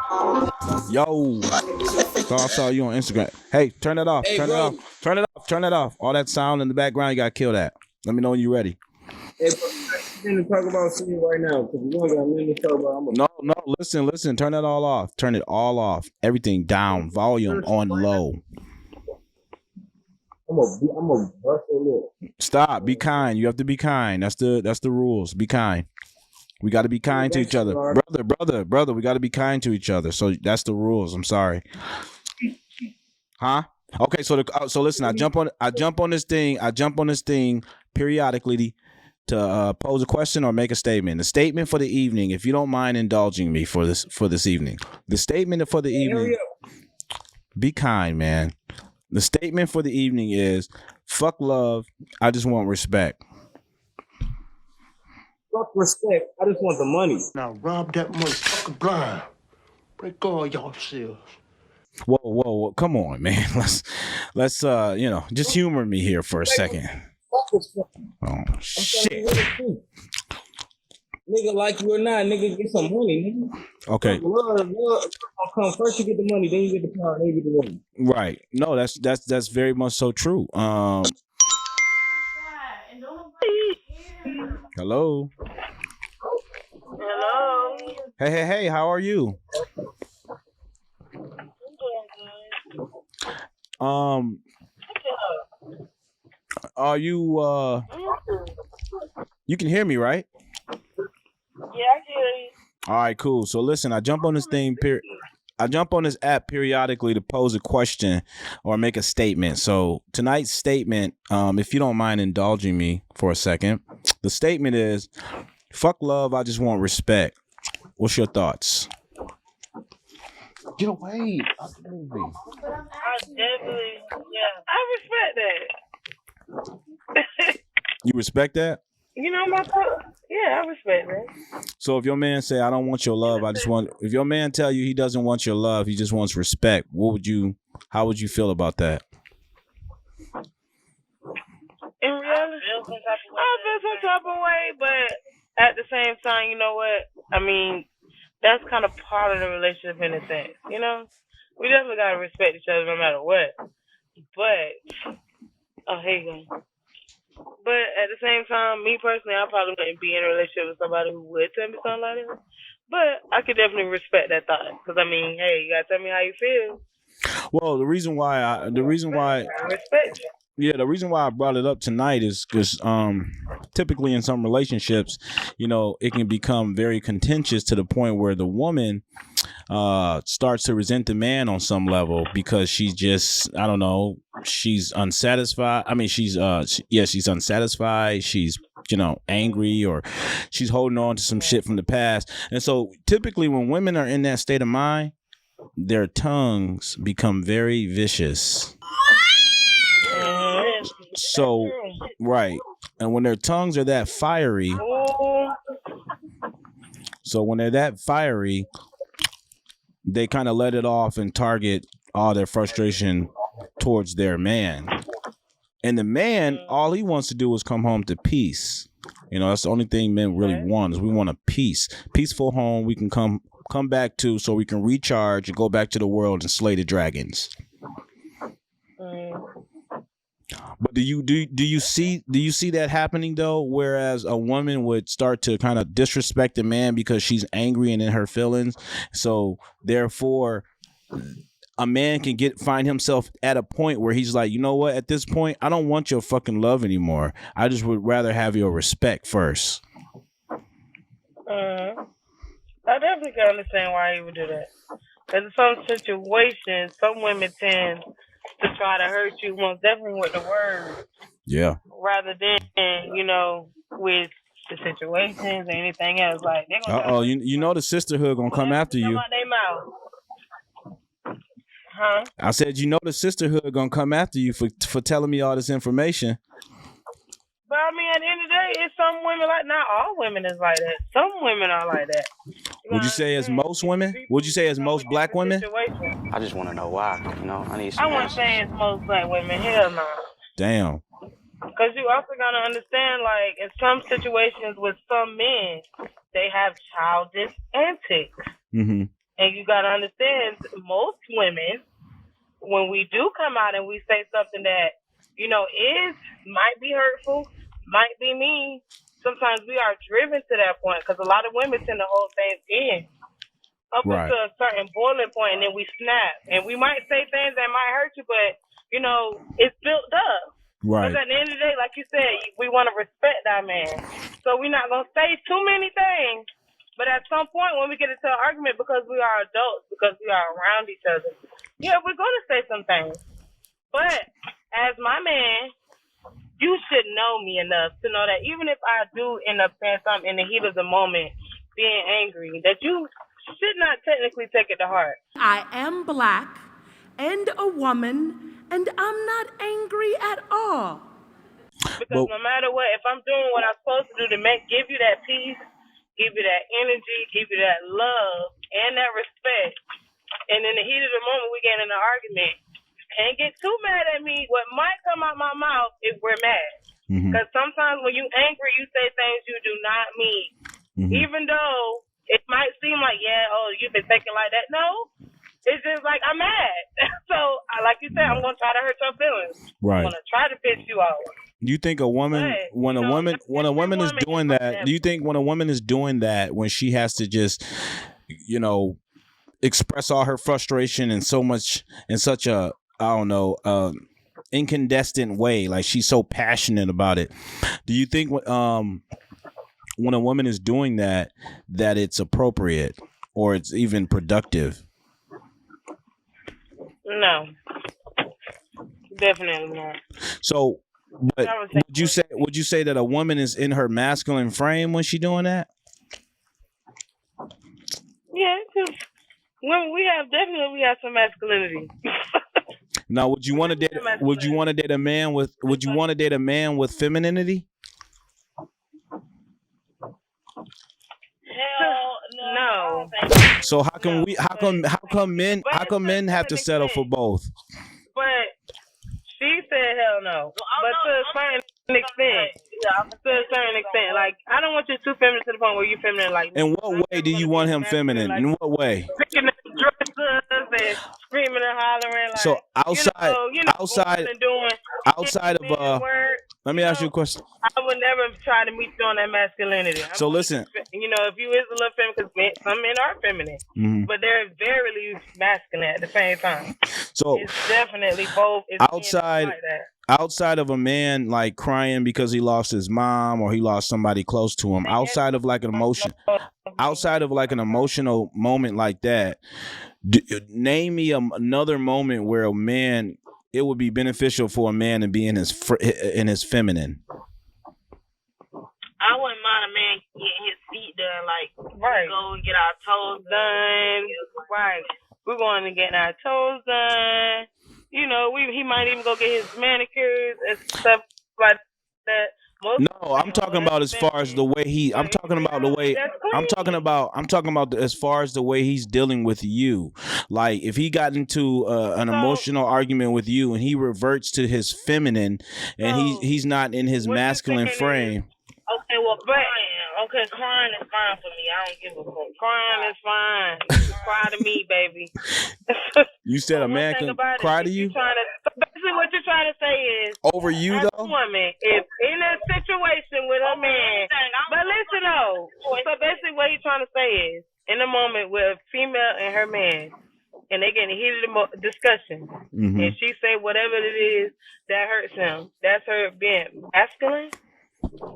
Yo, so I saw you on Instagram. Hey, turn it off. Hey, Turn bro. it off. Turn it off. Turn it off. All that sound in the background, you gotta kill that. Let me know when you're ready. Hey, bro, I'm going to talk about something right now because we don't got nothing to talk about. No, listen. Turn it all off. Turn it all off. Everything down. Volume on low. I'm a bust a little. Stop. Be kind. You have to be kind. That's the rules. Be kind. We got to be kind to each other, brother. We got to be kind to each other. So that's the rules. I'm sorry. Huh? Okay. So listen. I jump on this thing periodically to pose a question or make a statement. The statement for the evening, if you don't mind indulging me for this evening. The statement for the evening. Be kind, man. The statement for the evening is, fuck love, I just want respect. Fuck respect, I just want the money. Now rob that motherfucker blind. Break all y'all selves. Whoa, come on, man. Let's just humor me here for a second. Oh shit. Nigga, like you or not, nigga, get some money, nigga. Okay. Love come first. You get the money, then you get the power, then you get the money. Right. No, that's very much so true. Hello. Hello. Hey, how are you? Are you you can hear me, right? Yeah, I can hear you. All right, cool. So listen, I jump on this app periodically to pose a question or make a statement. So tonight's statement, if you don't mind indulging me for a second, the statement is, fuck love, I just want respect. What's your thoughts? Get away. I definitely, yeah. I respect that. You respect that? You know my thought. Yeah, I respect that. So if your man say, I don't want your love, if your man tell you he doesn't want your love, he just wants respect, how would you feel about that? In reality, I feel some type of way, but at the same time, you know what? I mean, that's kind of part of the relationship in a sense, you know? We definitely gotta respect each other no matter what. But, oh, here you go. But at the same time, me personally, I probably wouldn't be in a relationship with somebody who would tell me something like that. But I could definitely respect that thought. Because, I mean, hey, you got to tell me how you feel. Well, the reason why I respect you. Yeah, the reason why I brought it up tonight is because typically in some relationships, it can become very contentious to the point where the woman starts to resent the man on some level because she's just, I don't know, she's unsatisfied. I mean, she's unsatisfied. She's, angry, or she's holding on to some shit from the past. And so typically when women are in that state of mind, their tongues become very vicious. So, right. And when their tongues are that fiery, they kind of let it off and target all their frustration towards their man. And the man, all he wants to do is come home to peace. That's the only thing men really want, is we want a peaceful home we can come back to, so we can recharge and go back to the world and slay the dragons. But do you see that happening though? Whereas a woman would start to kind of disrespect the man because she's angry and in her feelings. So therefore, a man can find himself at a point where he's like, you know what? At this point, I don't want your fucking love anymore. I just would rather have your respect first. I definitely can understand why he would do that. Because in some situations, some women tend to try to hurt you, most definitely with the words. Yeah. Rather than, with the situations or anything else. Like, they're gonna the sisterhood gonna come after you. Out their mouth. Huh? I said, the sisterhood gonna come after you for telling me all this information. But I mean, at the end of the day, it's some women not all women is like that. Some women are like that. Would you say as most women? Would you say as most black women? I just want to know why. I need some. I wouldn't say it's most black women. Hell no. Damn. Because you also gotta understand, like, in some situations with some men, they have childish antics. Mm-hmm. And you got to understand, most women, when we do come out and we say something that, might be hurtful, might be mean, sometimes we are driven to that point because a lot of women tend to hold things in up Right. until a certain boiling point, and then we snap. And we might say things that might hurt you, but, it's built up. Right. Because at the end of the day, like you said, we want to respect our man. So we're not going to say too many things. But at some point, when we get into an argument, because we are adults, because we are around each other, yeah, we're going to say some things. But as my man, you should know me enough to know that even if I do end up saying something in the heat of the moment, being angry, that you should not technically take it to heart. I am black and a woman, and I'm not angry at all. Because no matter what, if I'm doing what I'm supposed to do to give you that peace, give you that energy, give you that love and that respect, and in the heat of the moment we get in an argument, you can't get too mad at me. What might come out my mouth if we're mad. Because sometimes when you angry, you say things you do not mean. Even though it might seem like, you've been thinking like that. No, it's just like I'm mad. So, like you said, I'm going to try to hurt your feelings. Right. I'm going to try to piss you off. Do you think a woman, when a woman is doing that, do you think when a woman is doing that, when she has to just, express all her frustration in such a, I don't know, incandescent way, like she's so passionate about it, do you think when a woman is doing that it's appropriate or it's even productive? No, definitely not. So, but would you say that a woman is in her masculine frame when she's doing that? Yeah, because we have some masculinity. Now, would you want to date? Would you want to date a man with? Would you want to date a man with femininity? Hell no. So how come men have to settle for both? But she said hell no. But to a certain extent, like I don't want you too feminine to the point where you feminine. Like, in what way do you want him feminine? In what way? Picking up dresses and screaming and hollering. Like, so outside of let me ask you a question. I would never try to meet you on that masculinity. So listen, if you is a little feminine, because some men are feminine, but they're very masculine at the same time. So it's definitely both. It's outside of a man like crying because he lost his mom or he lost somebody close to him, outside of like an emotional moment like that, name me another moment where a man, it would be beneficial for a man to be in his feminine. I wouldn't mind a man getting his feet done, like go and get our toes done. Right, we're going to get our toes done. He might even go get his manicures and stuff like that. No, I'm talking about as far as the way I'm talking about as far as the way he's dealing with you. Like if he got into an emotional argument with you and he reverts to his feminine and he's not in his masculine frame. Okay, well, crying is fine for me. I don't give a fuck. Crying is fine. You can cry to me, baby. You said a man can cry to you? Basically, what you're trying to say is... Over you, as though? a woman, if in a situation with a man... But listen, though. So basically, what he's trying to say is, in a moment with a female and her man, and they get in a heated discussion, and she say whatever it is that hurts him, that's her being masculine?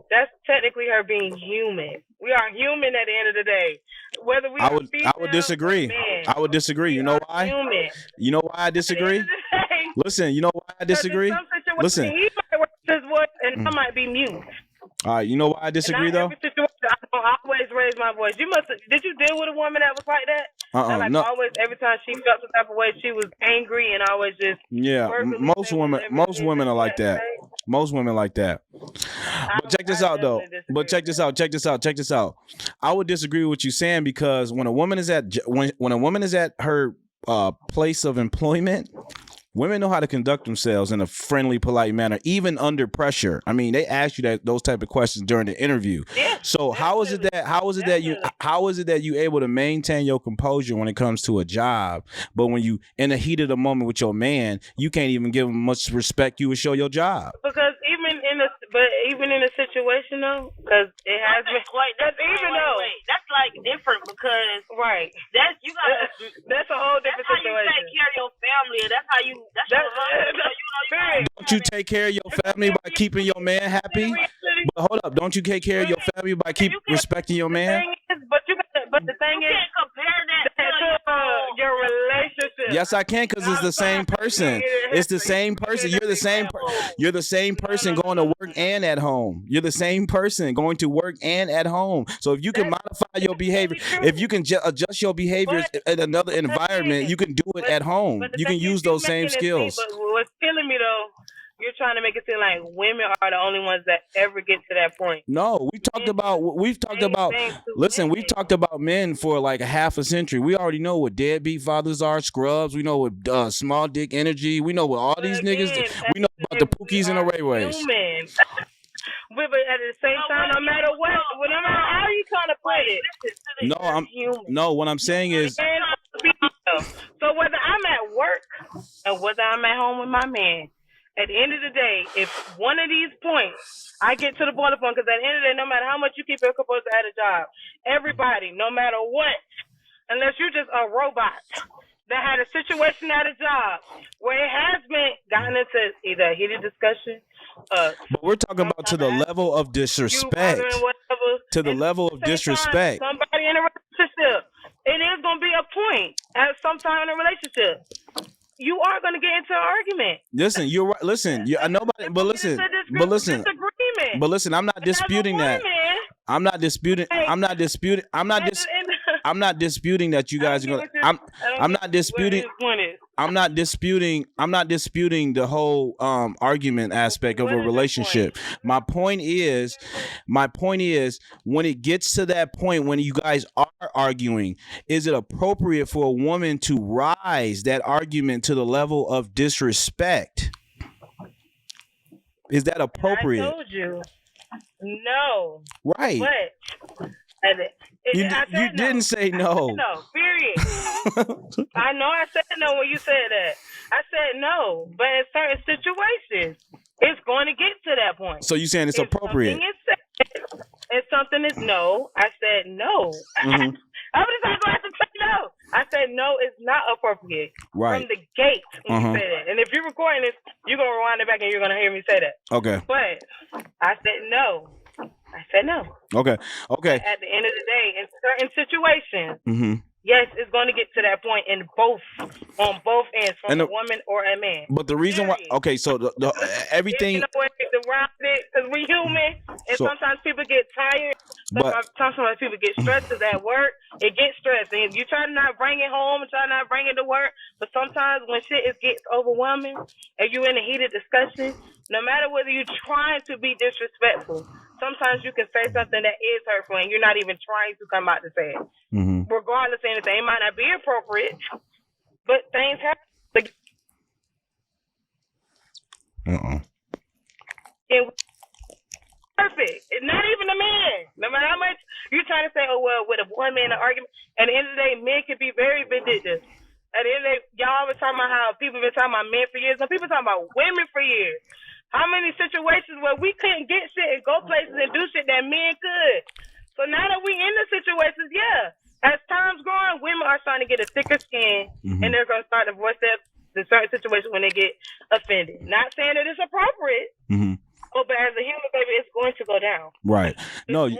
That's technically her being human. We are human at the end of the day. Whether we I would disagree. I would disagree. You know why? Human. You know why I disagree? Listen, you know why I disagree? Listen. He might work his voice and I might be mute. All right, you know why I disagree though? Every situation, I don't always raise my voice. Did you deal with a woman that was like that? No. Always, every time she felt some type of way, she was angry and always just. Yeah, most women are like that. Most women like that. But check this out though. But check this out. I would disagree with what you're saying because when a woman is at her place of employment, Women know how to conduct themselves in a friendly, polite manner, even under pressure. I mean, they ask you those type of questions during the interview. Yeah, so how is it that you able to maintain your composure when it comes to a job, but when you in the heat of the moment with your man, you can't even give him much respect you would show your job? Because even in a situation though, because it has been that's like different because that's you gotta that's a whole different situation. That's how you take care of your family. That's how you Don't you take care of your family by keeping your man happy? But hold up, don't you take care of your family by respecting your man? But the thing is, can't compare that to your relationship. Yes, I can, because it's the same person. It's the same person. You're the same. You're the same person going to work and at home. You're the same person going to work and at home. So if you can modify your behavior, if you can adjust your behavior in another environment, you can do it at home. You can use those same skills. But what's killing me though, you're trying to make it seem like women are the only ones that ever get to that point. No, we've talked about men for like a half a century. We already know what deadbeat fathers are, scrubs. We know what small dick energy. We know what all these niggas. We know about the Pookies and the Ray Rays. But at the same time, no matter how you trying to put it. What I'm saying is. So whether I'm at work and whether I'm at home with my man, at the end of the day, if one of these points, I get to the border point, because at the end of the day, no matter how much you keep your composure at a job, everybody, no matter what, unless you're just a robot that had a situation at a job where it has been gotten into either a heated discussion. But we're talking about to the level of disrespect. To the level of disrespect. Somebody in a relationship, it is going to be a point at some time in a relationship. You are going to get into an argument. Listen, you're right. Listen, nobody. But listen. I'm not disputing that. I'm not disputing that you guys are going. I'm not disputing the whole argument aspect of a relationship. My point is when it gets to that point when you guys are arguing, is it appropriate for a woman to rise that argument to the level of disrespect? Is that appropriate? I told you. No. Right. But you didn't say no. No, period. I know I said no when you said that. I said no, but in certain situations, it's going to get to that point. So you're saying it's appropriate? If something is no, I said no. Mm-hmm. How many times do I have to say no? I said no, it's not appropriate. Right. From the gate when you say that. And if you're recording this, you're going to rewind it back and you're going to hear me say that. Okay. But I said no. I said no. Okay. At the end of the day, in certain situations, mm-hmm. yes, it's going to get to that point on both ends, from a woman or a man. But the reason why, so the everything. You know what? Because we human, and sometimes people get tired. Sometimes people get stressed because at work, it gets stressed. And you try to not bring it home and try to not bring it to work. But sometimes when shit gets overwhelming and you're in a heated discussion, no matter whether you're trying to be disrespectful, sometimes you can say something that is hurtful and you're not even trying to come out to say it. Mm-hmm. Regardless of anything, it might not be appropriate, but things happen. Perfect. Not even a man. No matter how much you're trying to say, oh, well, with a woman, an argument, at the end of the day, men can be very vindictive. At the end of the day, y'all always talking about how people been talking about men for years. Some people talking about women for years. How many situations where we couldn't get shit and go places and do shit that men could? So now that we in the situations, as time's growing, women are starting to get a thicker skin, mm-hmm. and they're going to start to voice the certain situations when they get offended. Not saying that it's appropriate, mm-hmm. but as a human, baby, it's going to go down. Right. No,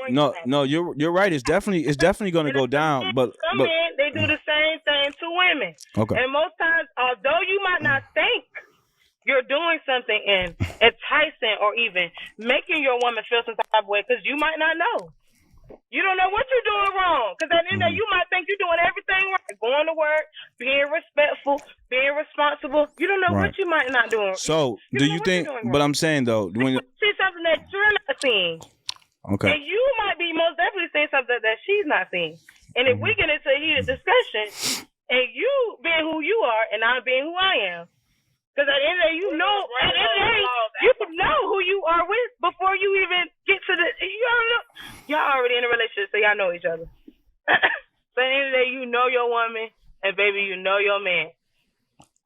you're right. It's definitely going to go down. But men, they do the same thing to women. Okay. And most times, although you might not think you're doing something enticing or even making your woman feel some type of way, because you might not know. You don't know what you're doing wrong. Because at the end of the day, you might think you're doing everything right. Going to work, being respectful, being responsible. You don't know what you might not do. So, do you think, but I'm saying though, when you see something that you're not seeing. Okay. And you might be most definitely seeing something that she's not seeing. And if we get into a heated discussion, and you being who you are, and I'm being who I am, Because at the end of the day, you know who you are with before you even get to the. Y'all already in a relationship, so y'all know each other. So at the end of the day, you know your woman, and baby, you know your man.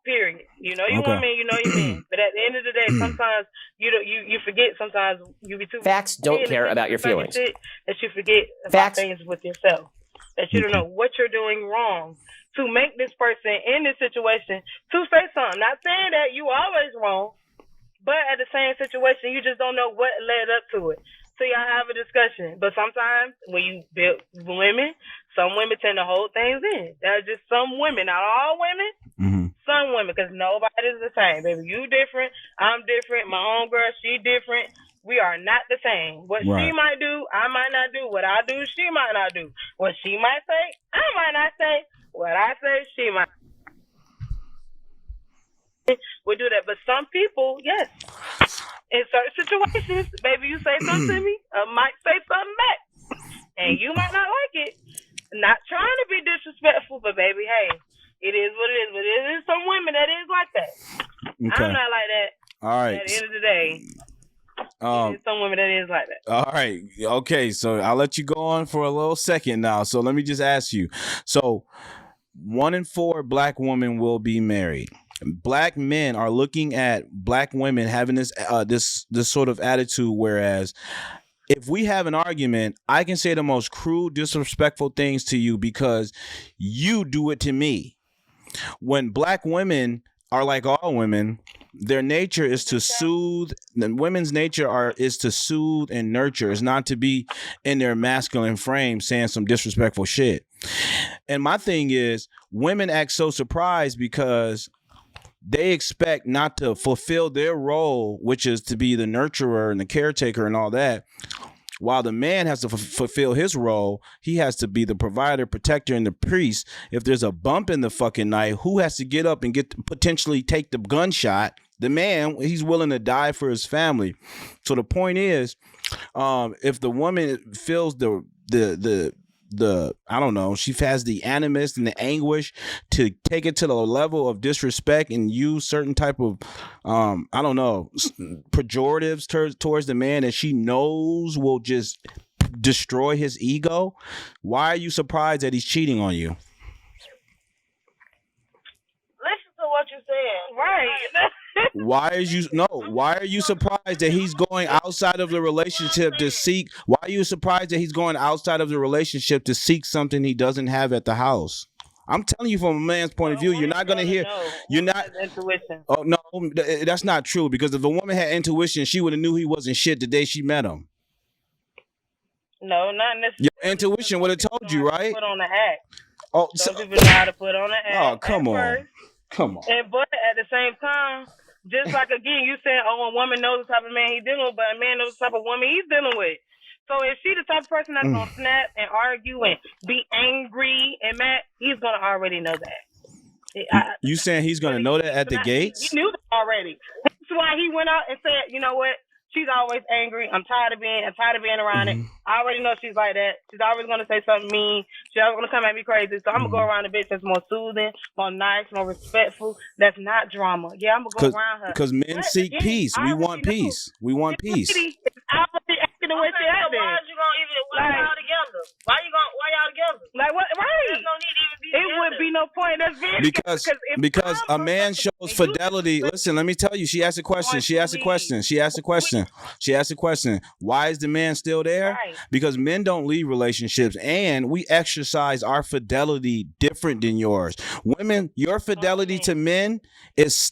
Period. You know your woman, you know your man. But at the end of the day, sometimes you forget. Sometimes you be too. Facts don't care about your feelings. That you forget about things with yourself. That you don't know what you're doing wrong to make this person in this situation to say something. Not saying that you always wrong, but at the same situation, you just don't know what led up to it. So y'all have a discussion. But sometimes when you build women, some women tend to hold things in. There's just some women, not all women. Some women, because nobody's the same, baby. You different, I'm different, my homegirl, she different. We are not the same. What she might do, I might not do. What I do, she might not do. What she might say, I might not say. What I say, she might. We do that. But some people, yes. In certain situations, baby, you say something to me, I might say something back. And you might not like it. Not trying to be disrespectful, but baby, hey. It is what it is, but it is some women that is like that. Okay. I'm not like that. All right. At the end of the day, there's some women that is like that. All right. Okay. So I'll let you go on for a little second now. So let me just ask you. So 1 in 4 black women will be married. Black men are looking at black women having this sort of attitude, whereas if we have an argument, I can say the most crude, disrespectful things to you because you do it to me. When black women are like all women, their nature is to soothe. The women's nature is to soothe and nurture. It's not to be in their masculine frame saying some disrespectful shit. And my thing is, women act so surprised because they expect not to fulfill their role, which is to be the nurturer and the caretaker and all that. While the man has to fulfill his role, he has to be the provider, protector, and the priest. If there's a bump in the fucking night, who has to get up and potentially take the gunshot? The man, he's willing to die for his family. So the point is, if the woman feels the I don't know, she has the animus and the anguish to take it to the level of disrespect and use certain type of I don't know, pejoratives towards the man that she knows will just destroy his ego. Why are you surprised that he's cheating on you? Listen to what you're saying. Right. Why are you surprised that he's going outside of the relationship to seek? Why are you surprised that he's going outside of the relationship to seek something he doesn't have at the house? I'm telling you from a man's point of view, you're not going to hear. You're not. Intuition. Oh no, that's not true. Because if a woman had intuition, she would have knew he wasn't shit the day she met him. No, not necessarily. Your intuition would have told you, right? Put on the act. Oh, some people know how to put on the act. Oh, come on. First. Come on. But at the same time, just like again, you said, a woman knows the type of man he's dealing with, but a man knows the type of woman he's dealing with. So if she the type of person that's gonna snap and argue and be angry and mad, he's gonna already know that. You saying he's gonna know that at the gates? He knew that already. That's why he went out and said, you know what? She's always angry. I'm tired of being around it. I already know she's like that. She's always gonna say something mean. She's always gonna come at me crazy. So I'm gonna go around a bitch that's more soothing, more nice, more respectful. That's not drama. Yeah, I'm gonna go around her. Because men seek peace. We want peace. We want peace. I already acting the way she acting. Why you gonna even? Why y'all together? Why y'all together? Like what? Right. There's no need to even be together. It would be no point. That's very because a man shows fidelity. Listen, let me tell you. She asked a question. She asked a question. Why is the man still there? Right. Because men don't leave relationships, and we exercise our fidelity different than yours. Women, your fidelity to men is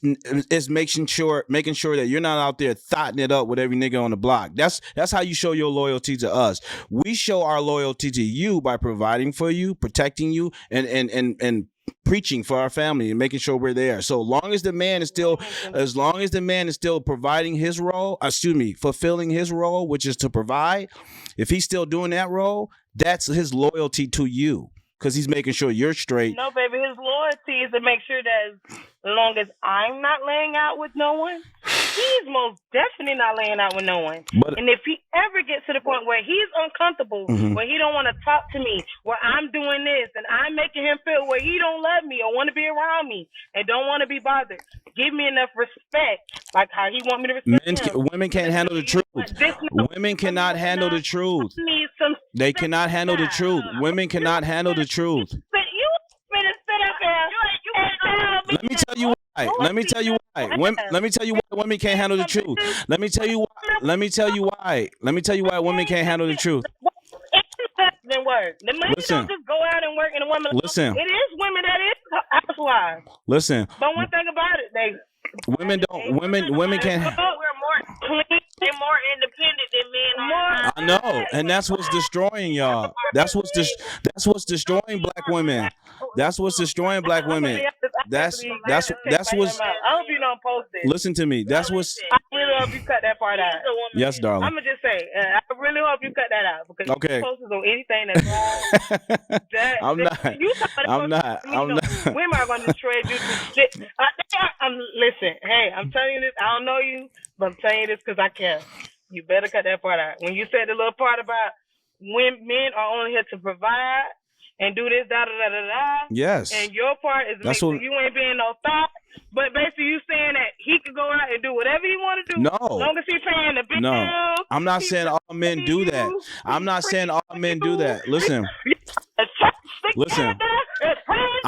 making sure that you're not out there thotting it up with every nigga on the block. That's how you show your loyalty to us. We show our loyalty to you by providing for you, protecting you, and preaching for our family and making sure we're there. So long as the man is still providing his role, fulfilling his role, which is to provide, if he's still doing that role, that's his loyalty to you. Because he's making sure you're straight. No, baby, his loyalty is to make sure that as long as I'm not laying out with no one, he's most definitely not laying out with no one. But- and if he ever gets to the point where he's uncomfortable, where he don't want to talk to me, where I'm doing this and I'm making him feel where he don't love me or want to be around me and don't want to be bothered, give me enough respect, like how he want me to respect him. Women can't handle the truth. Women cannot handle the truth. They cannot handle the truth. Women cannot handle the truth. Let me tell you why. Let me tell you why. Let me tell you why women can't handle the truth. Let me tell you why. Let me tell you why. Let me tell you why women can't handle the truth. Then work. The money Listen. don't just go out and work, and a woman. Listen. It is women that is housewives. Listen. But one thing about it, Women can't. We're more clean. They're more independent than men. I know, and that's what's destroying y'all. That's what's destroying black women. That's what's destroying black women. That's what's. I hope you don't post it. Listen to me. That's what's. I really hope you cut that part out. Yes, darling. I'm gonna just say, I really hope you cut that out because Okay. you post on anything that's wrong. I'm not. Women are gonna destroy you to shit. Listen, hey, I'm telling you this. I don't know you, but I'm telling you this because I care. You better cut that part out. When you said the little part about when men are only here to provide and do this, da da da da da. Yes. And your part is That's make what- sure you ain't being no thought. But basically, you saying that he could go out and do whatever he want to do. No. As long as he paying the bills. No, I'm not saying all men do that. I'm not saying all men do that. Listen. Listen.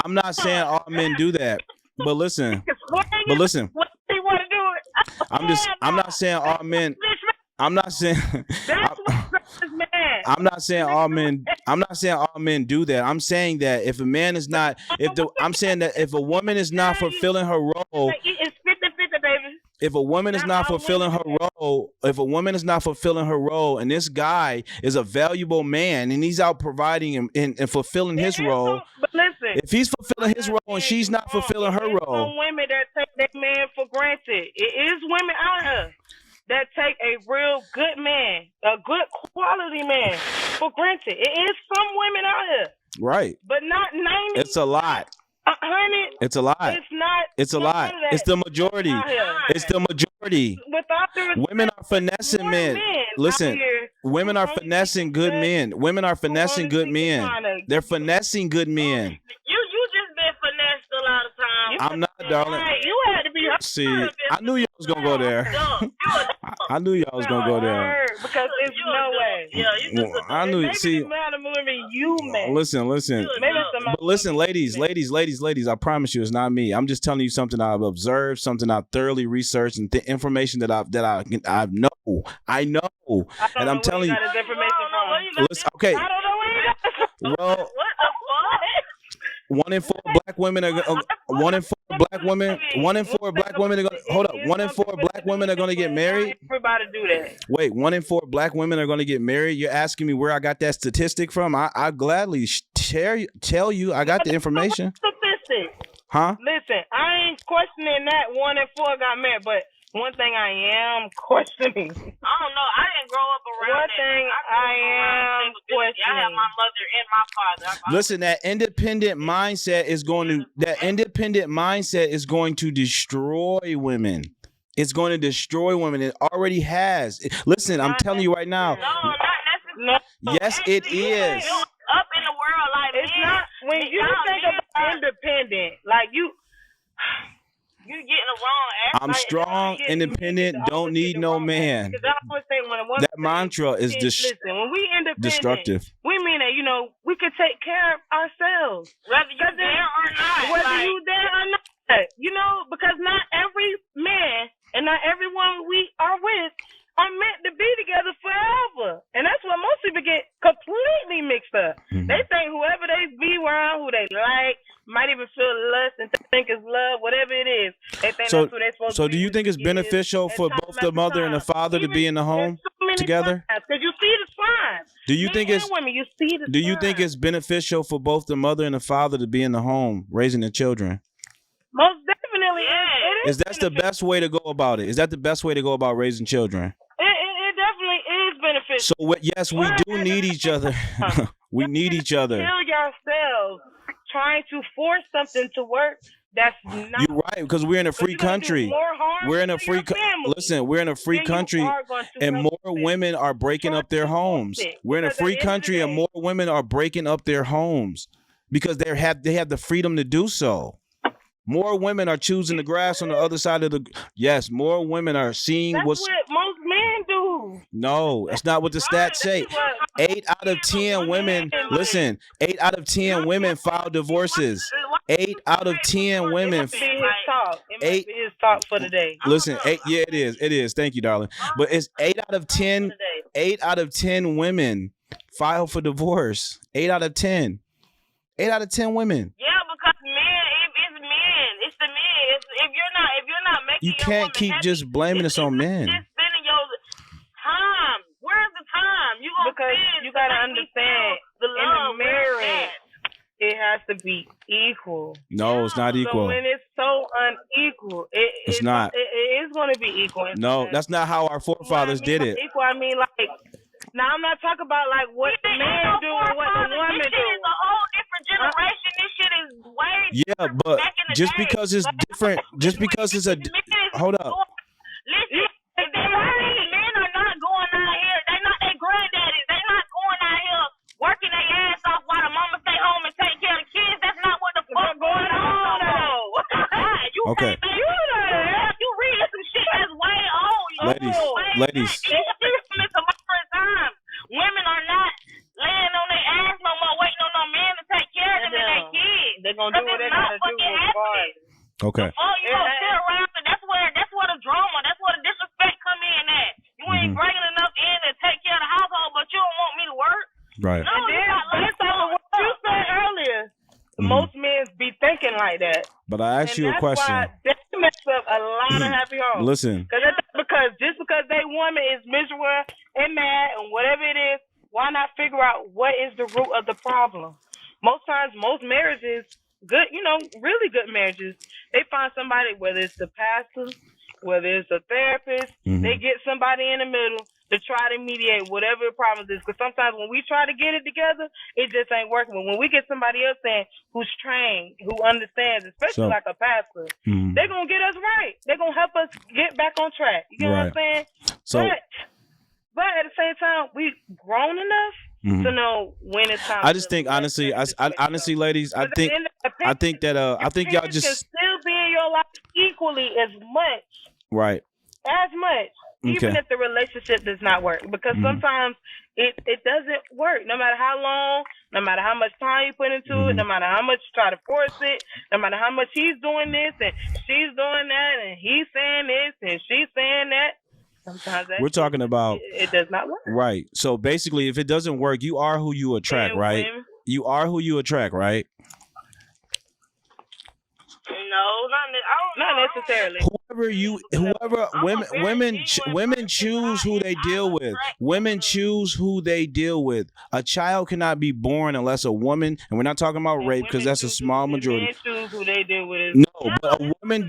I'm not saying all men do that. But listen. But listen. He want to do it. I'm not saying all men. I'm not saying. I'm not saying all men. I'm not saying all men do that. I'm saying that if a man is not, I'm saying that if a woman is not fulfilling her role, It's 50-50, baby. if a woman is not fulfilling her role, and this guy is a valuable man and he's out providing and fulfilling his role, But listen, if he's fulfilling his role and she's not fulfilling her role, some women that take that man for granted. It is women out here that take a real good man, a good quality man for granted. It is some women out here, right? but not 90. It's a lot. 100. It's a lot. It's not. It's a lot. It's the majority. It's the majority. Without the respect, Women are finessing men. Listen, women are finessing good men. Women are finessing good men. They're finessing good men. You just been finessed a lot of times. I'm not, darling. You had to be. See, I knew y'all was gonna go there. I knew y'all was gonna go there. Because there's no way. Yeah, you just. I knew. Maybe See, the amount of women you met. listen. Maybe it's But listen, ladies. I promise you, it's not me. I'm just telling you something I've observed, something I've thoroughly researched, and the information that I know. And I'm telling you. Listen, okay. I don't know where you got. Well, What the fuck? 1 in 4 black women are 1 in 4 black women. 1 in 4 black women are gonna hold up. 1 in 4 black women are gonna get married. Everybody do that. Wait, 1 in 4 black women are gonna get married. You're asking me where I got that statistic from? I gladly tell you. I got the information. Statistic. Huh? Listen, I ain't questioning that 1 in 4 got married, but one thing I am questioning. I don't know. I didn't grow up around. One thing I am questioning. I have my mother and my father. Listen, that independent mindset is going to destroy women. It's going to destroy women. It already has. Listen, I'm telling you right now. No, not necessarily. Yes, it is. Up in the world like it's not when you think about independent, like you getting the wrong. I'm strong, independent, don't need no man. That mantra is listen, when we independent, destructive. We mean that we can take care of ourselves, whether you there or not. Whether you there or not, because not every man and not everyone we are with are meant to be together forever. And that's what most people get completely mixed up. Mm-hmm. They think whoever they be around, who they like, might even feel lust and think it's love, whatever it is. They think that's who they're supposed to be. So do you think it's beneficial for both the mother and the father to be in the home together? Because you see the signs. Do you think it's women, you see the Do you think it's beneficial for both the mother and the father to be in the home raising the children? Most definitely. It Is that the best way to go about it? Is that the best way to go about raising children? It definitely is beneficial. So yes, we do need each other. We need each other. Kill yourselves trying to force something to work that's not. You're right, because we're in a free country. We're in a free. Listen, we're in a free country, and more women are breaking up their homes. We're in a free country, and more women are breaking up their homes because they have the freedom to do so. More women are choosing the grass on the other side of the. Yes, more women are seeing That's what most men do. No, that's not what the stats say. 8 out of 10 women. Listen, 8 out of 10 women file divorces. 8 out of 10 women. It might be his talk for the day. Listen, 8. Yeah, it is. It is. Thank you, darling. But it's 8 out of 10. 8 out of 10 women file for divorce. 8 out of 10. 8 out of 10 women. Yeah, because men, it's men. It's the men. If you're not making You can't keep just blaming this on men. spending your time. Where's the time? Because you gotta understand the love in a marriage. It has to be equal. No, it's not equal. So when it's so unequal, it's not. It is going to be equal. No, that's not how our forefathers did it. Equal, I mean, like, now I'm not talking about like what the man do and what the woman do. This shit is a whole different generation. This shit is way. Yeah, but just because it's different, just because it's a. Hold up. Listen, men are not going out here. They're not their granddaddies. They're not going out here working their ass off while the mama stay home and take care of the kids. That's not what the fuck going on, though. You Okay. you read some shit that's way old. Ladies. It's a different time. Women are not laying on their ass no more, waiting on no man to take care of them and their kids. They're gonna do what they gotta do. Okay. Oh, you gonna sit around and that's where the drama, that's where the disrespect come in at. You ain't bringing enough in to take care of the household, but you don't want me to work. Right. No, what you said earlier. Most men be thinking like that. But I asked you a question. That mess up a lot of happy homes. Listen. Because just because they woman is miserable and mad and whatever it is, why not figure out what is the root of the problem? Most times, most marriages, good, really good marriages, they find somebody, whether it's the pastor, whether it's a therapist, they get somebody in the middle to try to mediate whatever the problem is. Because sometimes when we try to get it together, it just ain't working. But when we get somebody else in who's trained, who understands, especially like a pastor, they're going to get us right. They're going to help us get back on track. You know what I'm saying? But at the same time, we grown enough to know when it's time. I just think, honestly, honestly, ladies, I think that y'all just can still be in your life equally as much. Right. As much. Even if the relationship does not work. Because sometimes it doesn't work. No matter how long, no matter how much time you put into it, no matter how much you try to force it, no matter how much he's doing this and she's doing that and he's saying this and she's saying that. Sometimes we're talking about it does not work. Right. So basically, if it doesn't work, you are who you attract, right? You are who you attract, right? No, not necessarily. Women choose who they deal with. Women choose who they deal with. A child cannot be born unless a woman, and we're not talking about rape because that's a small majority. Men choose who they deal with. No, but a woman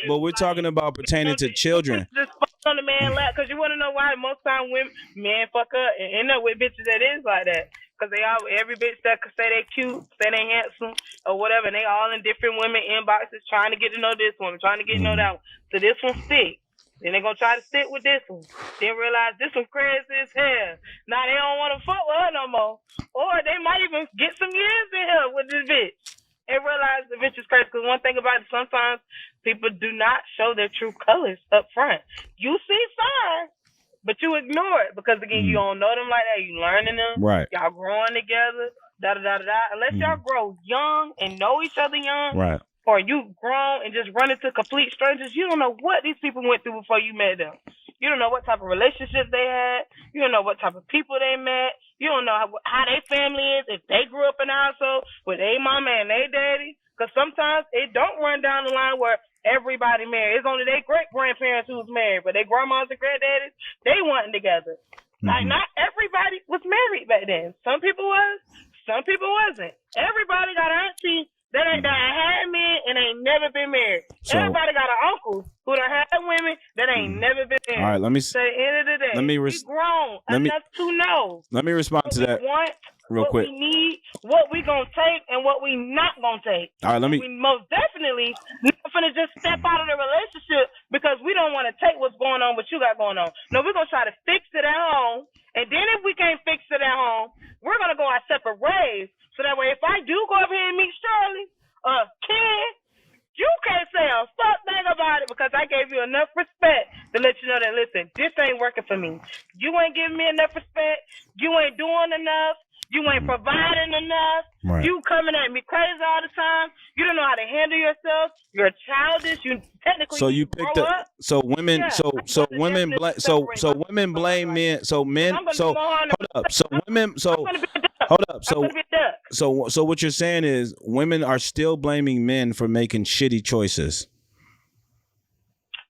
but we're talking about pertaining to children. Just fuck on the man lap because you want to know why most time men fuck up and end up with bitches that is like that. Because every bitch that could say they cute, say they handsome, or whatever, and they all in different women inboxes trying to get to know this one, trying to get to know that one. So this one stick. Then they're going to try to stick with this one. Then realize this one crazy as hell. Now they don't want to fuck with her no more. Or they might even get some years in here with this bitch. And realize the bitch is crazy. Because one thing about it, sometimes people do not show their true colors up front. You see signs. But you ignore it because, again, you don't know them like that. You learning them. Right. Y'all growing together. Da-da-da-da-da. Unless y'all grow young and know each other young. Right. Or you grown and just run into complete strangers. You don't know what these people went through before you met them. You don't know what type of relationships they had. You don't know what type of people they met. You don't know how their family is. If they grew up in a household with their mama and their daddy. Because sometimes it don't run down the line where everybody married. It's only their great-grandparents who was married, but their grandmas and granddaddies, they wasn't together. Like, not everybody was married back then. Some people was, some people wasn't. Everybody got an auntie that had men and ain't never been married. Everybody got an uncle who done had women that ain't never been married. All right, let me. So at the end of the let me we grown enough to know. Let me respond to that real quick. What we need, what we gonna take, and what we not gonna take. All right, We most definitely not finna just step out of the relationship because we don't want to take what's going on, what you got going on. No, we're gonna try to fix it at home, and then if we can't fix it at home, we're gonna go our separate ways. So that way, if I do go over here and meet Shirley, Ken, you can't say a fuck thing about it because I gave you enough respect to let you know that, listen, this ain't working for me. You ain't giving me enough respect. You ain't doing enough. You ain't providing enough. Right. You coming at me crazy all the time. You don't know how to handle yourself. You're childish. You technically So you picked grow up. up. So women. So women. So women blame men. So men. So hold up. So women. So hold up. So what you're saying is women are still blaming men for making shitty choices.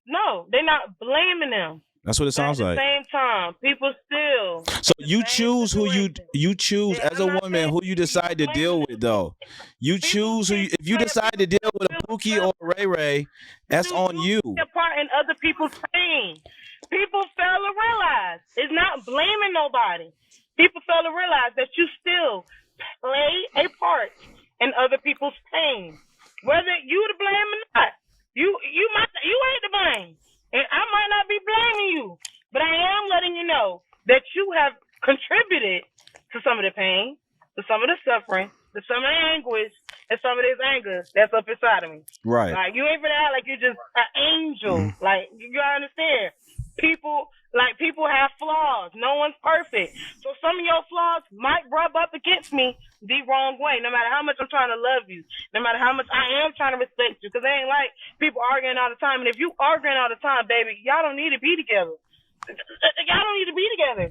No, they're not blaming them. That's what it sounds like. At the same time, people still. So you choose who you choose as a woman who you decide to deal with though. You choose who if you decide to deal with a Pookie or a Ray Ray, that's on you. Take part in other people's pain. People fail to realize it's not blaming nobody. People fail to realize that you still play a part in other people's pain, whether you to blame or not. You ain't to blame. And I might not be blaming you, but I am letting you know that you have contributed to some of the pain, to some of the suffering, to some of the anguish, and some of this anger that's up inside of me. Right. Like, you ain't gonna act like you're just an angel. Like, you gotta understand. People have flaws. No one's perfect. So some of your flaws might rub up against me the wrong way, no matter how much I'm trying to love you, no matter how much I am trying to respect you, because it ain't like people arguing all the time. And if you arguing all the time, baby, y'all don't need to be together. Y'all don't need to be together.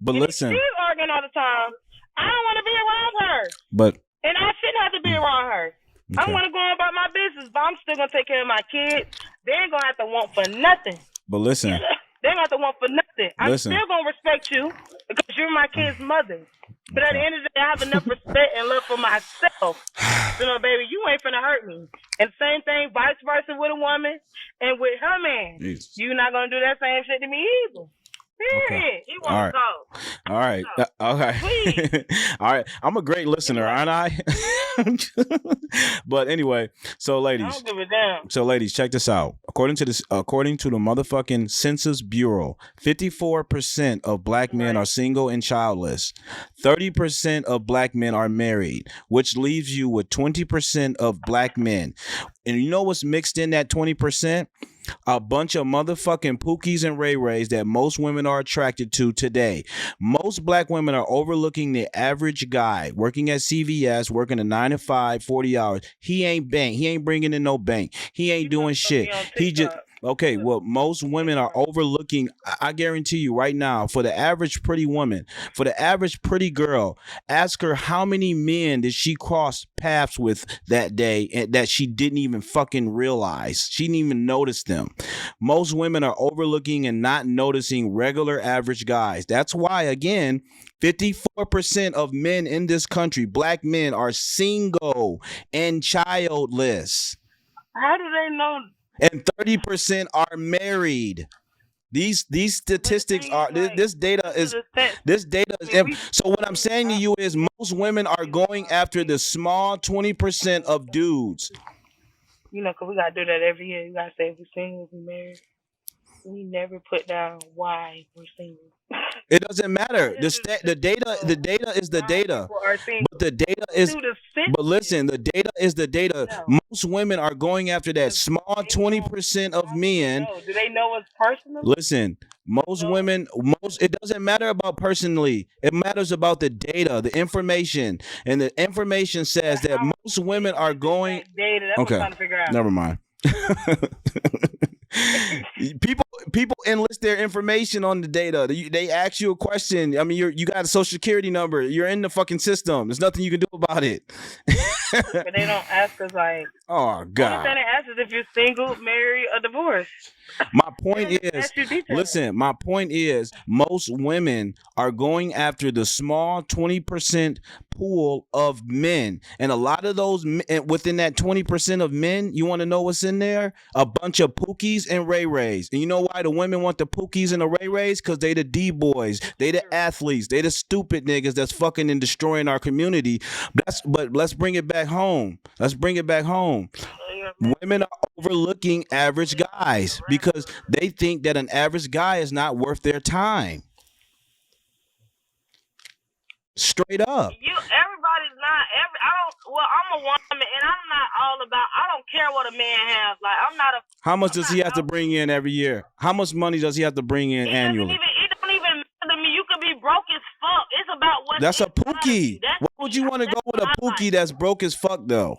But and listen. If she's arguing all the time, I don't want to be around her. And I shouldn't have to be around her. Okay. I want to go about my business, but I'm still going to take care of my kids. They ain't going to have to want for nothing. But listen. They ain't going to have to want for nothing. I'm still going to respect you because you're my kid's mother. But at the end of the day, I have enough respect and love for myself. You know, baby, you ain't finna hurt me. And same thing, vice versa with a woman and with her man. Jesus. You're not going to do that same shit to me either. Period. Okay. He won't talk. All right. Okay. All right. I'm a great listener, aren't I? But anyway, so ladies. I don't give a damn. So ladies, check this out. According to the motherfucking Census Bureau, 54% of black men are single and childless. 30% of black men are married, which leaves you with 20% of black men. And you know what's mixed in that 20%? A bunch of motherfucking Pookies and Ray Rays that most women are attracted to today. Most black women are overlooking the average guy working at CVS, working a 9 to 5, 40 hours. He ain't bringing in no bank. He ain't doing shit. He just okay. Well, most women are overlooking. I guarantee you right now, for the average pretty woman, for the average pretty girl, ask her how many men did she cross paths with that day and that she didn't even fucking realize. She didn't even notice them. Most women are overlooking and not noticing regular average guys. That's why, again, 54% of men in this country, black men, are single and childless. How do they know? And 30% are married. These statistics are this data is so what I'm saying to you is most women are going after the small 20% of dudes. You know, because we got to do that every year. You got to say if we're single, if we're married. We never put down why we're single. It doesn't matter. The data is the data. But the data is but listen, the data is the data. Most women are going after that small 20% of men. Do they know us personally? Listen, most women, it doesn't matter about personally. It matters about the data, the information. And the information says that most women are going okay. Never mind. People enlist their information on the data. They ask you a question. I mean, you got a social security number. You're in the fucking system. There's nothing you can do about it. But they don't ask us like. Oh God. Only thing they ask is if you're single, married, or divorced. My point is, listen. My point is, most women are going after the small 20% pool of men, and a lot of those within that 20% of men, you want to know what's in there? A bunch of Pookies and Ray Rays. And you know why the women want the Pookies and the Ray Rays? Because they the D-boys, they the athletes, they the stupid niggas that's fucking and destroying our community. But let's bring it back home. Let's bring it back home. Women are overlooking average guys because they think that an average guy is not worth their time. Straight up. Everybody's not. I'm a woman, and I'm not all about. I don't care what a man has. Like, I'm not a. How much does he have to bring in every year? How much money does he have to bring in annually? It don't even matter to me. You could be broke as fuck. It's about what. That's a Pookie. Why would you want to go with a Pookie that's broke as fuck though?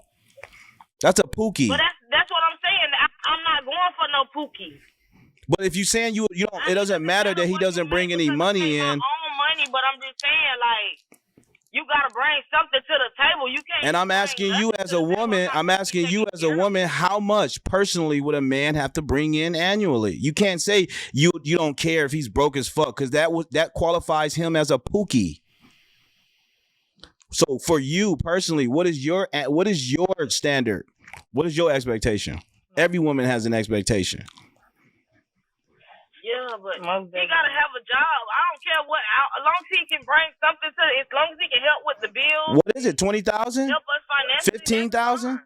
That's a Pookie. But that's what I'm saying. I'm not going for no Pookie. But if you're saying you don't, it doesn't matter that he doesn't bring any money in. Own money, but I'm just saying, like, you gotta bring something to the table. You can't. And I'm asking you as a woman. I'm asking you as a woman, how much personally would a man have to bring in annually? You can't say you don't care if he's broke as fuck, because that qualifies him as a Pookie. So for you personally, what is your standard? What is your expectation? Every woman has an expectation. Yeah, but he gotta have a job. I don't care what. As long as he can bring something to it, as long as he can help with the bills. What is it? 20,000? Help us financially. 15,000?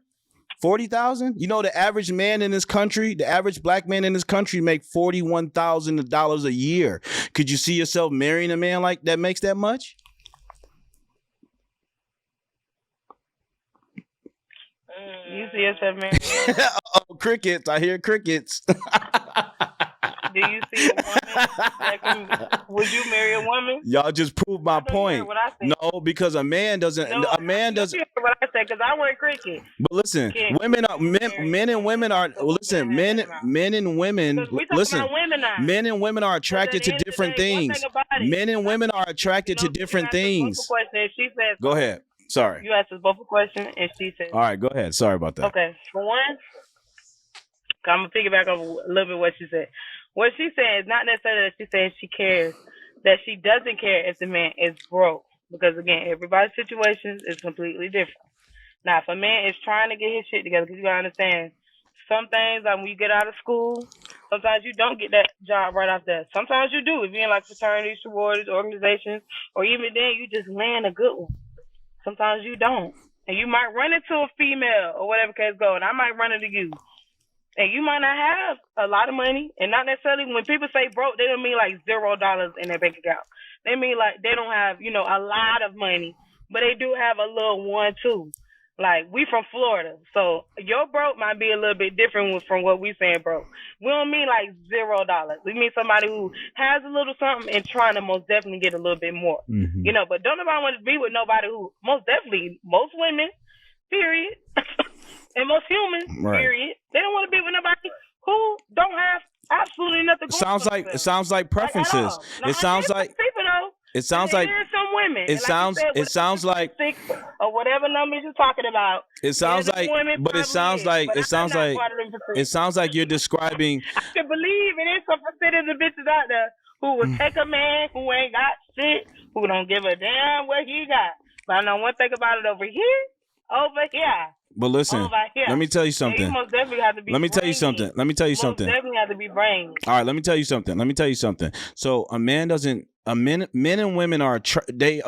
40,000? You know, the average man in this country, the average black man in this country, make $41,000 a year. Could you see yourself marrying a man like that makes that much? You see yourself marrying? Oh, crickets! I hear crickets. Do you see a woman? Would you marry a woman? Y'all just proved my point. No, because a man doesn't. No, a man doesn't. You hear what I said? Because I wear cricket. But listen, men and women are. Listen, men and women. Listen, men and women are attracted to different things. Men and women are attracted to different things. Go ahead. Sorry. You asked us both a question, and she said. All right, go ahead. Sorry about that. Okay, for one, I'm gonna piggyback on a little bit what she said. What she said is not necessarily that she says she cares, that she doesn't care if the man is broke. Because again, everybody's situation is completely different. Now, if a man is trying to get his shit together, because you gotta understand, some things, like when you get out of school, sometimes you don't get that job right off that. Sometimes you do. If you're in like fraternities, sororities, organizations, or even then you just land a good one. Sometimes you don't. And you might run into a female or whatever case go, and I might run into you. And you might not have a lot of money, and not necessarily when people say broke, they don't mean like $0 in their bank account. They mean like they don't have, a lot of money, but they do have a little one too. Like, we from Florida, so your broke might be a little bit different from what we saying broke. We don't mean like $0. We mean somebody who has a little something and trying to most definitely get a little bit more. Mm-hmm. But don't nobody want to be with nobody who most women, period. And most humans, right. Period, they don't want to be with nobody who don't have absolutely nothing. It sounds like preferences. It sounds like people though. It sounds like some women. It sounds like 6 or whatever numbers you're talking about. It sounds like, but it sounds like you're describing. I can believe it is some percentage of bitches out there who will take a man who ain't got shit, who don't give a damn what he got. But I know one thing about it over here. But listen, let me tell you something. Let me tell you something. Definitely have to be brainy. All right, let me tell you something. So men and women are they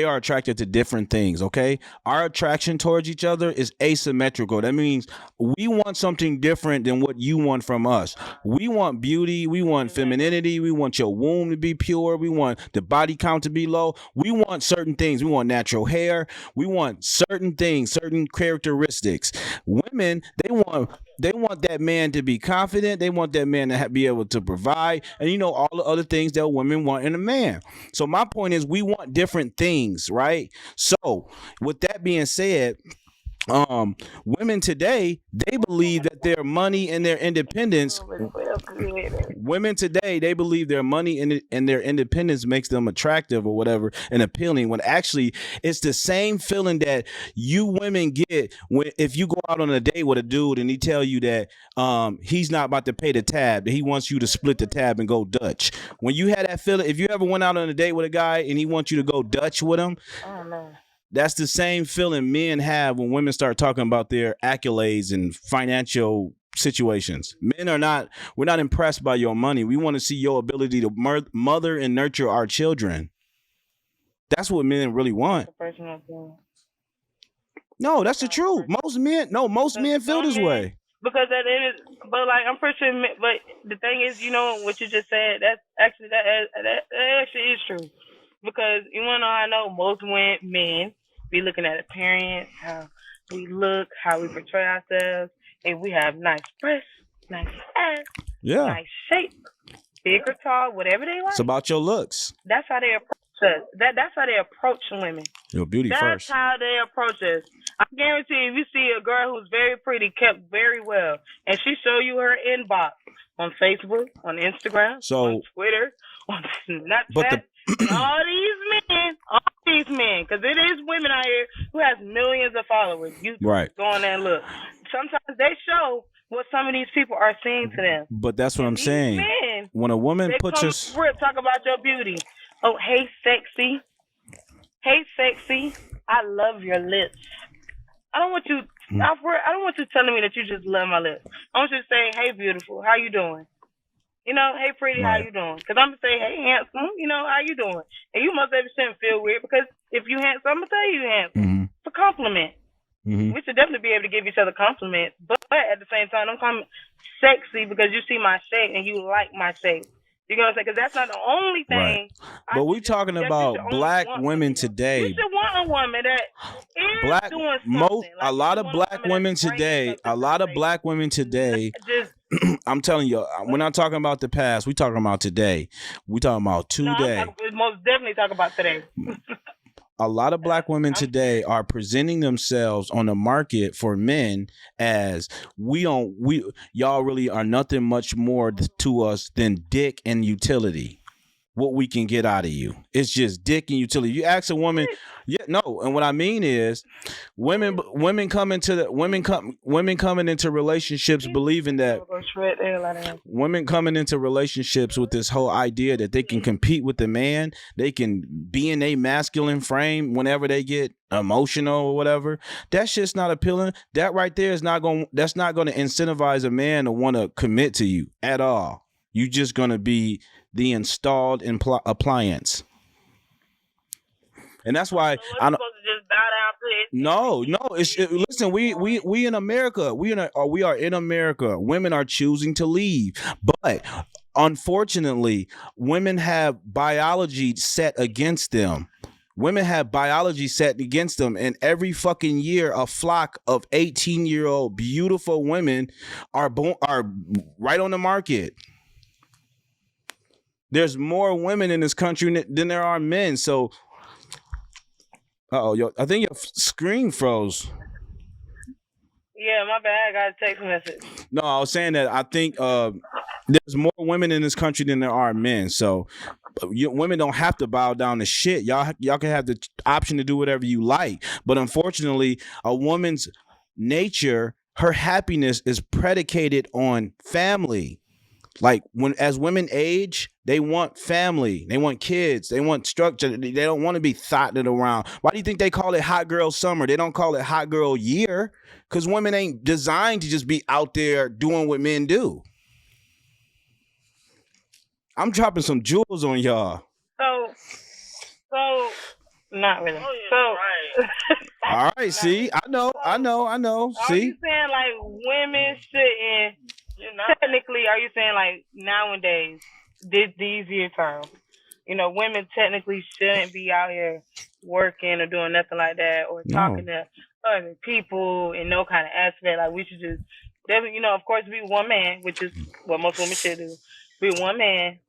are attracted to different things. Okay, our attraction towards each other is asymmetrical. That means we want something different than what you want from us. We want beauty. We want femininity. We want your womb to be pure. We want the body count to be low. We want certain things. We want natural hair. We want certain things, certain characteristics. Women, they want that man to be confident. They want that man to be able to provide, and all the other things that women want in a man. So my point is, we want different things, right? So with that being said, women today, they believe that their money and their independence. Women today, they believe their money and their independence makes them attractive or whatever and appealing. When actually, it's the same feeling that you women get if you go out on a date with a dude and he tell you that he's not about to pay the tab, that he wants you to split the tab and go Dutch. When you had that feeling, if you ever went out on a date with a guy and he wants you to go Dutch with him. I don't know. That's the same feeling men have when women start talking about their accolades and financial situations. Men are not, we're not impressed by your money. We want to see your ability to mother and nurture our children. That's what men really want. No, that's the truth. Most men feel this way. Because that is, but like I'm pretty sure. But the thing is, you know what you just said. That's actually that actually is true. Because you want to know, I know most men be looking at appearance, how we look, how we portray ourselves, and we have nice breasts, nice ass, nice shape, big or tall, whatever they like. It's about your looks. That's how they approach us. That's how they approach women. Your beauty That's first. That's how they approach us. I guarantee if you see a girl who's very pretty, kept very well, and she show you her inbox on Facebook, on Instagram, on Twitter, on Snapchat, all these men, because it is women out here who has millions of followers. You go on there and look. Sometimes they show what some of these people are saying to them. But that's what I'm saying. Men, when a woman they puts come talk about your beauty. Oh, hey, sexy. Hey, sexy. I love your lips. I don't want you. I don't want you telling me that you just love my lips. I want you to say, "Hey, beautiful, how you doing?" You know, "Hey, pretty, how you doing?" Because I'm gonna say, "Hey, handsome, you know, how you doing?" And you must shouldn't feel weird because if you handsome, I'm gonna tell you handsome. It's a compliment. We should definitely be able to give each other compliments, but at the same time, don't call me sexy because you see my shape and you like my shape. You know what I'm saying? Because that's not the only thing. Right. But we're talking about black women today. You should want a woman that is doing something. A lot of black women today. I'm telling you, we're not talking about the past. We're talking about today. We're talking about today. No, most definitely talk about today. A lot of black women today are presenting themselves on the market for men as y'all really are nothing much more to us than dick and utility. What we can get out of you. It's just dick and utility. You ask a woman, and what I mean is women coming into relationships believing that women coming into relationships with this whole idea that they can compete with the man, they can be in a masculine frame whenever they get emotional or whatever. That shit's not appealing. That right there is that's not going to incentivize a man to want to commit to you at all. You just going to be the installed appliance. And that's why I don't. Listen, we in America. We are in America. Women are choosing to leave, but unfortunately, women have biology set against them. Women have biology set against them, and every fucking year, a flock of 18-year-old beautiful women are right on the market. There's more women in this country than there are men. So, I think your screen froze. Yeah, my bad. I got a text message. No, I was saying that I think there's more women in this country than there are men. So, women don't have to bow down to shit. Y'all can have the option to do whatever you like. But unfortunately, a woman's nature, her happiness is predicated on family. Like as women age, they want family, they want kids, they want structure. They don't want to be thotted around. Why do you think they call it hot girl summer? They don't call it hot girl year because women ain't designed to just be out there doing what men do. I'm dropping some jewels on y'all. So not really. All right, see, I know. Are you saying like women shouldn't? Technically, are you saying like nowadays, these year terms, women technically shouldn't be out here working or doing nothing like that or talking to other people in no kind of aspect? Like we should just definitely, of course, be one man, which is what most women should do. Be one man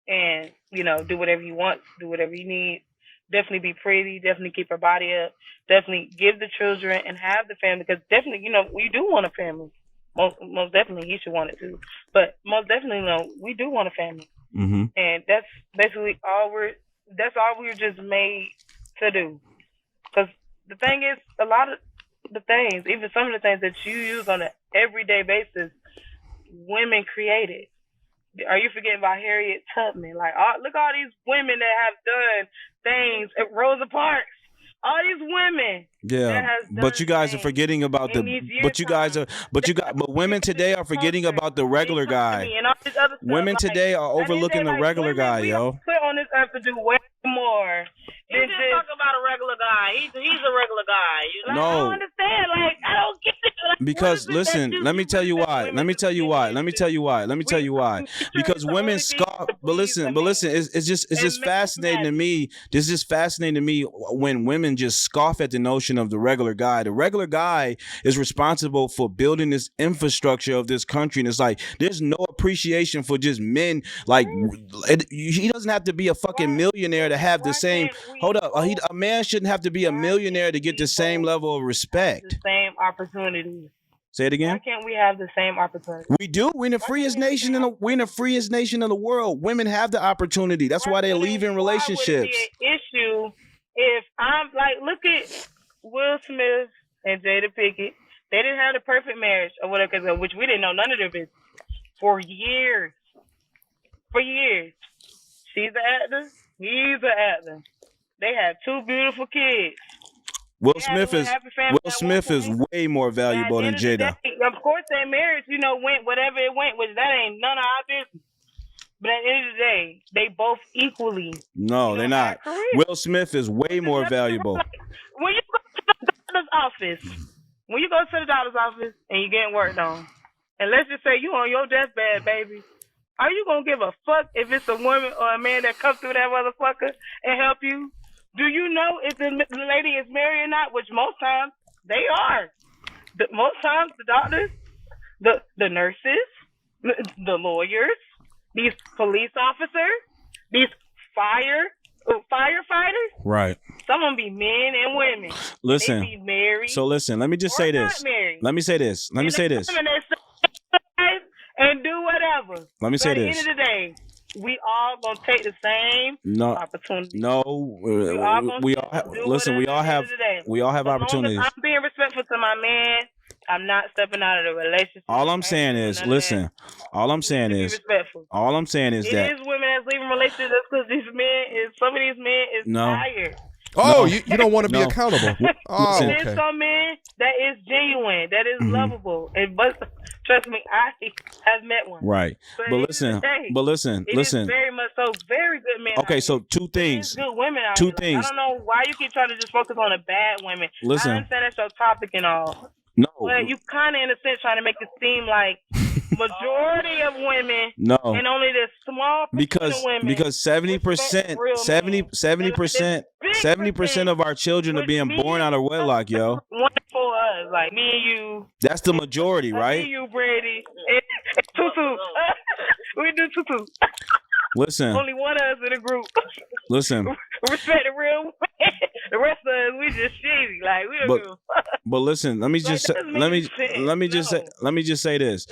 and, do whatever you want, do whatever you need. Definitely be pretty, definitely keep her body up, definitely give the children and have the family because definitely, we do want a family. Most definitely, he should want it too. But most definitely, we do want a family, and that's basically all we're just made to do. Because the thing is, a lot of the things, even some of the things that you use on an everyday basis, women created. Are you forgetting about Harriet Tubman? Like, look at all these women that have done things. Rosa Parks. All these women. Yeah, but you guys are forgetting about the. But you guys are. But women today are forgetting about the regular guy. And all this other stuff. Women today are overlooking the regular guy, yo. Put on this earth to do way more. You just talk about a regular guy. He's a regular guy. I don't understand. Like, I don't get it. Like, because listen, let me tell you why. Because women scoff. But listen, it's just fascinating to me. This is just fascinating to me when women just scoff at the notion of the regular guy. The regular guy is responsible for building this infrastructure of this country, and it's like there's no appreciation for just men. Like he doesn't have to be a fucking millionaire to have the same. Hold up, a man shouldn't have to be a millionaire to get the same level of respect. The same opportunities. Say it again. Why can't we have the same opportunity? We do. We're in the freest nation in the world. Women have the opportunity. That's why they leave in relationships. Why would it be an issue if I'm like, look at Will Smith and Jada Pinkett? They didn't have the perfect marriage or whatever, which we didn't know none of their business for years. For years. She's an actor. He's an actor. They have 2 beautiful kids. Will Smith is way more valuable than Jada. Of course, their marriage, went whatever it went, which that ain't none of our business. But at the end of the day, they both equally. No, they're not. Will Smith is way more valuable. When you go to the doctor's office, and you're getting work done, and let's just say you on your deathbed, baby, are you gonna give a fuck if it's a woman or a man that comes through that motherfucker and help you? Do you know if the lady is married or not? Which most times they are. Most times the doctors, the nurses, the lawyers, these police officers, these firefighters. Right. Some of them be men and women. Listen. They be married. So listen. Let me just say this. Let me say this. And do whatever. Let me say this. At the end of the day, we all gonna take the same opportunity. No, we all have opportunities. I'm being respectful to my man. I'm not stepping out of the relationship. All I'm saying is, listen. All I'm saying is that it is women that's leaving relationships because some of these men is tired. Oh, you don't want to be accountable. Oh, okay. There's some men that is genuine, that is lovable, but trust me, I have met one. Right, but listen, it is very much so. Very good men. Okay, so two things. Good women. Two things. I don't know why you keep trying to just focus on the bad women. Listen, I understand that's your topic and all. No, but you kind of in a sense trying to make it seem like majority of women. No, and only this small percent of women. Because 70% of our children are being born out of wedlock, yo. One for us, like me and you. That's the majority, right? Me and you, Brady, and Tutu. We do Tutu. Listen. Only one of us in the group. Listen. Respect the real. The rest of us, we just shitty. Like we don't give a fuck. But listen, let me just say this.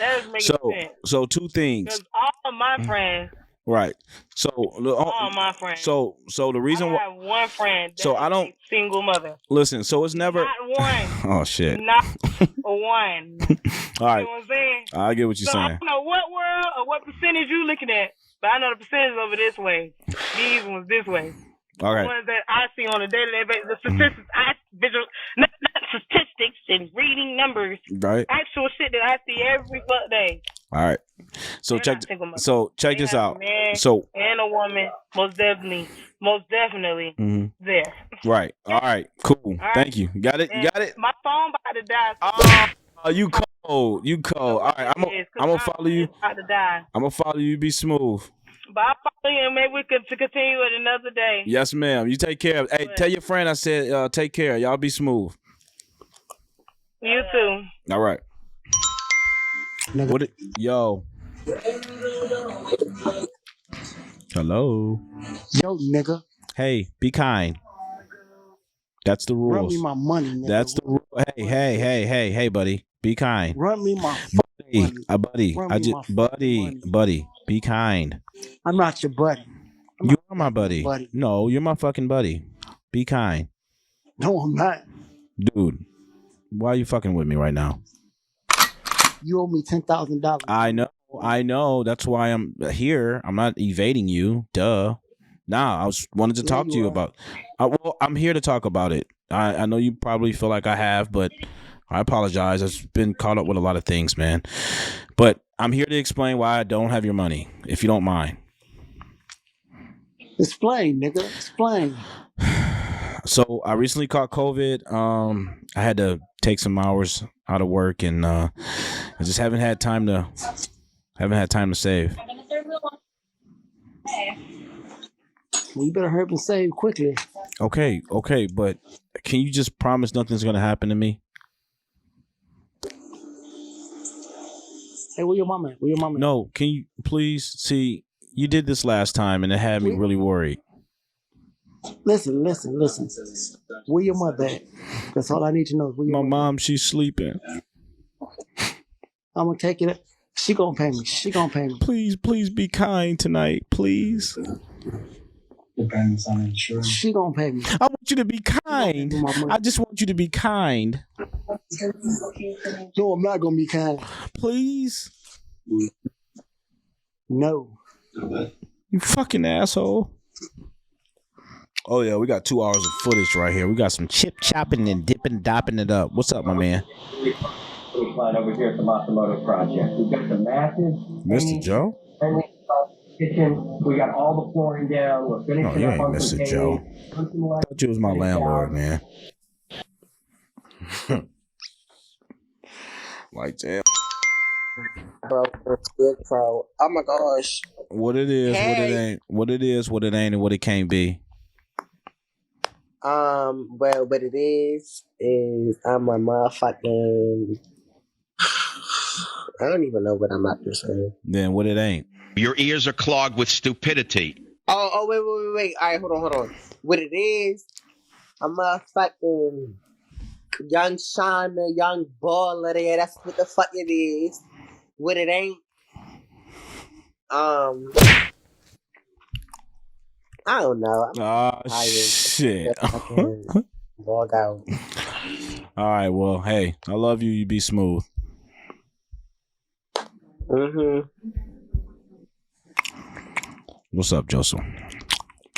So two things. Because all of my friends. Right. So all my friends. So the reason why I have one friend. So I don't single mother. Listen. So it's never. Not one. Oh shit. Not one. All right. You know what I'm saying? I get what you're saying. I don't know what world or what percentage you looking at, but I know the percentage over this way. These ones this way. All right. The ones that I see on a day-to-day basis, the statistics not statistics and reading numbers. Right. Actual shit that I see every fuck day. All right. So check this out. So and a woman, most definitely there. Right. All right. Cool. All right. Thank you. Got it. My phone about to die. Oh, you cold. All right. I'm gonna follow you. About to die. I'm gonna follow you. Be smooth. But I'll follow you and maybe we could continue it another day. Yes, ma'am. You take care. Hey, tell your friend I said take care. Y'all be smooth. You too. All right. Yo. Hello. Yo, nigga. Hey, be kind. That's the rules. Run me my money, nigga. That's the rule. Hey, buddy. Be kind. Run me my buddy. Buddy. Be kind. I'm not your buddy. You are my buddy. No, you're my fucking buddy. Be kind. No, I'm not. Dude, why are you fucking with me right now? You owe me $10,000. I know. That's why I'm here. I'm not evading you. Duh. Nah, I wanted to talk to you about. Well, I'm here to talk about it. I know you probably feel like I have, but I apologize. I've been caught up with a lot of things, man. But I'm here to explain why I don't have your money, if you don't mind. Explain, nigga. Explain. So I recently caught COVID. I had to take some hours out of work, and I just haven't had time to save. Well, you better hurry and save quickly. Okay, but can you just promise nothing's gonna happen to me? Hey, where your mama at? Where your mama at? No, can you please see? You did this last time, and it had me really worried. Listen. Where your mother at? That's all I need to know. Where your My mom, she's sleeping. I'm gonna take it. She gonna pay me. Please be kind tonight, please. Depends on insurance. She gonna pay me. I want you to be kind. I just want you to be kind. No, I'm not gonna be kind. Please. No. You fucking asshole. Oh yeah, we got 2 hours of footage right here. We got some chip chopping and dopping it up. What's up, my man? Over here at the Matsumoto project. We've got the massive Mr. Joe? kitchen. We got all the flooring down. We're finishing Oh, you up ain't on Mr. some Joe. I thought you was my landlord, man. Like, damn. Bro, oh my gosh. What it is, what it ain't. What it is, what it ain't, and what it can't be. Well, what it is I'm a motherfucking. I don't even know what I'm about to say. Then what it ain't. Your ears are clogged with stupidity. Oh, wait. All right, hold on. What it is, I'm a fucking young Shiner, young baller there. That's what the fuck it is. What it ain't, I don't know. Shit. Log out. All right, well, hey, I love you. You be smooth. Mm-hmm. What's up, Joseph?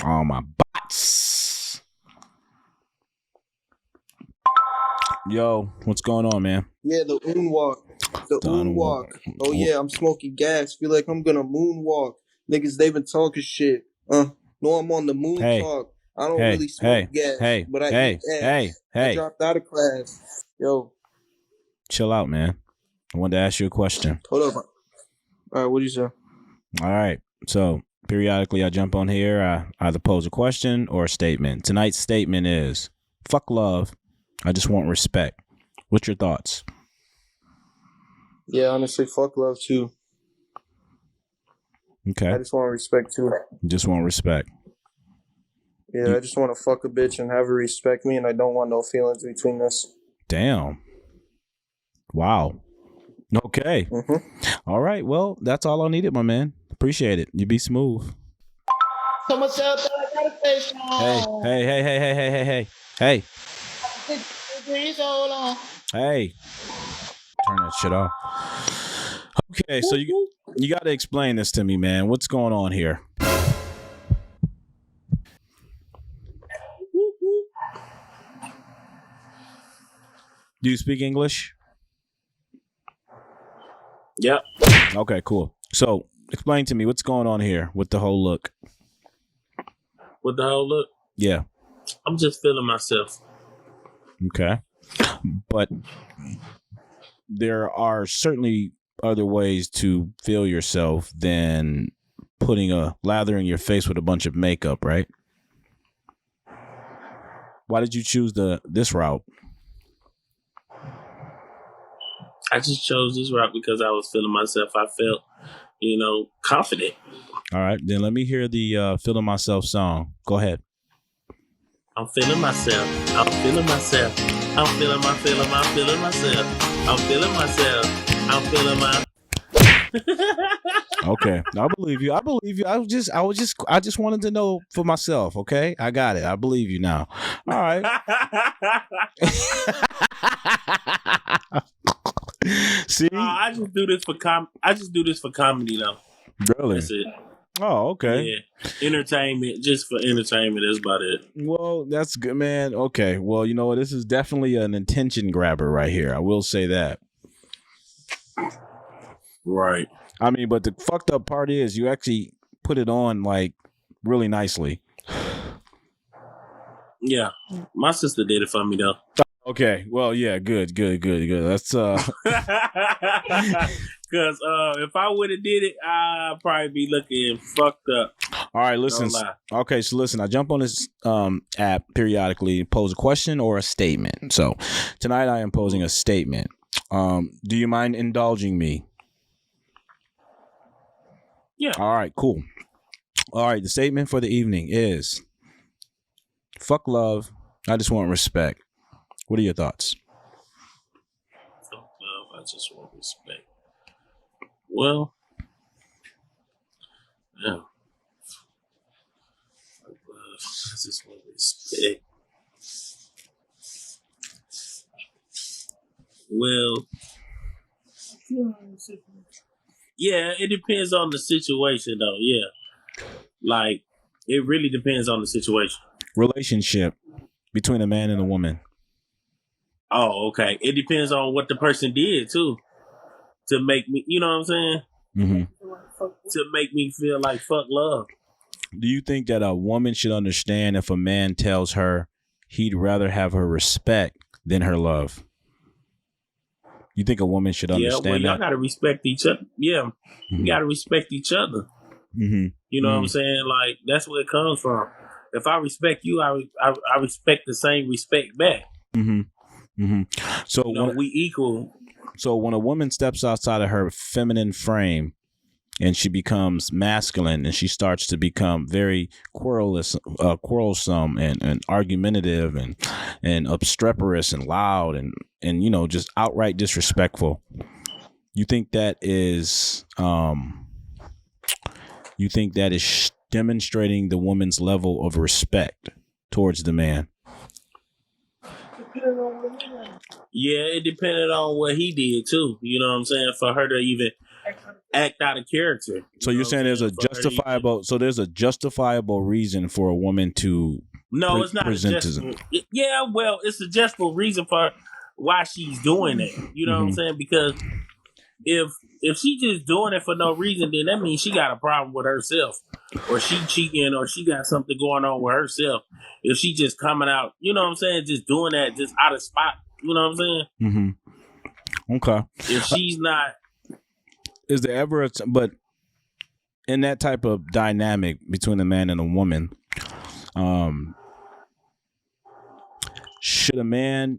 All my bots. Yo, what's going on, man? Yeah, the moonwalk. The moonwalk. Oh yeah, I'm smoking gas. Feel like I'm gonna moonwalk. Niggas, they been talking shit. No, I'm on the moon talk. I don't really smoke gas, but I eat ass. I dropped out of class. Yo. Chill out, man. I wanted to ask you a question. Hold up. All right, what do you say? All right. So periodically I jump on here. I either pose a question or a statement. Tonight's statement is, fuck love. I just want respect. What's your thoughts? Yeah, honestly, fuck love too. Okay. I just want respect too. Just want respect. Yeah, I just want to fuck a bitch and have her respect me, and I don't want no feelings between us. Damn. Wow. Okay. Mm-hmm. All right. Well, that's all I needed, my man. Appreciate it. You be smooth. So much out there, I gotta say so. Hey. Please hold on. Hey. Turn that shit off. Okay, so you got to explain this to me, man. What's going on here? Do you speak English? Yep. Okay, cool. So, explain to me what's going on here with the whole look. With the whole look? Yeah. I'm just feeling myself. Okay. But there are certainly other ways to feel yourself than lathering your face with a bunch of makeup, right? Why did you choose this route? I just chose this route because I was feeling myself. I felt, confident. All right, then let me hear the Feeling Myself song. Go ahead. I'm feeling myself. I'm feeling myself. I'm feeling myself. I'm feeling myself. I'm feeling my. Okay, I believe you. I just wanted to know for myself. Okay, I got it. I believe you now. All right. See, I just do this for comedy, though. Really? That's it. Oh, okay. Yeah, entertainment, just for entertainment. That's about it. Well, that's good, man. Okay. Well, you know what? This is definitely an attention grabber right here. I will say that. Right. I mean, but the fucked up part is you actually put it on like really nicely. Yeah, my sister did it for me though. Okay. Well, yeah. Good. That's Because if I would have did it, I'd probably be looking fucked up. All right, listen. Okay, so listen, I jump on this app periodically, pose a question or a statement. So tonight I am posing a statement. Do you mind indulging me? Yeah. All right, cool. All right, the statement for the evening is fuck love. I just want respect. What are your thoughts? Fuck love. I just want respect. Well, yeah. Fuck love. I just want respect. Well, yeah, it depends on the situation, though. Yeah, like it really depends on the situation. Relationship between a man and a woman. Oh, okay. It depends on what the person did too, to make me. You know what I'm saying? Mm-hmm. To make me feel like fuck love. Do you think that a woman should understand if a man tells her he'd rather have her respect than her love? You think a woman should understand y'all that? gotta respect each other. Yeah, Mm-hmm. you gotta respect each other. Mm-hmm. You know what I'm saying? Like that's where it comes from. If I respect you, I respect the same respect back. Mm-hmm. Mm-hmm. So we equal. So when a woman steps outside of her feminine frame and she becomes masculine and she starts to become very quarrelsome and argumentative and obstreperous and loud and you know just outright disrespectful, you think that is demonstrating the woman's level of respect towards the man? Yeah, it depended on what he did too. You know what I'm saying? For her to even act out of character. So you're saying there's a justifiable reason for a woman to No, it's not a justifiable. Yeah, well, it's a justifiable reason for why she's doing it. You know what I'm saying? Because if she just doing it for no reason, then that means she got a problem with herself, or she cheating, or she got something going on with herself. If she just coming out, you know what I'm saying, just doing that just out of spot. You know what I'm saying? Mm-hmm. Okay. If she's not. Is there ever but in that type of dynamic between a man and a woman, should a man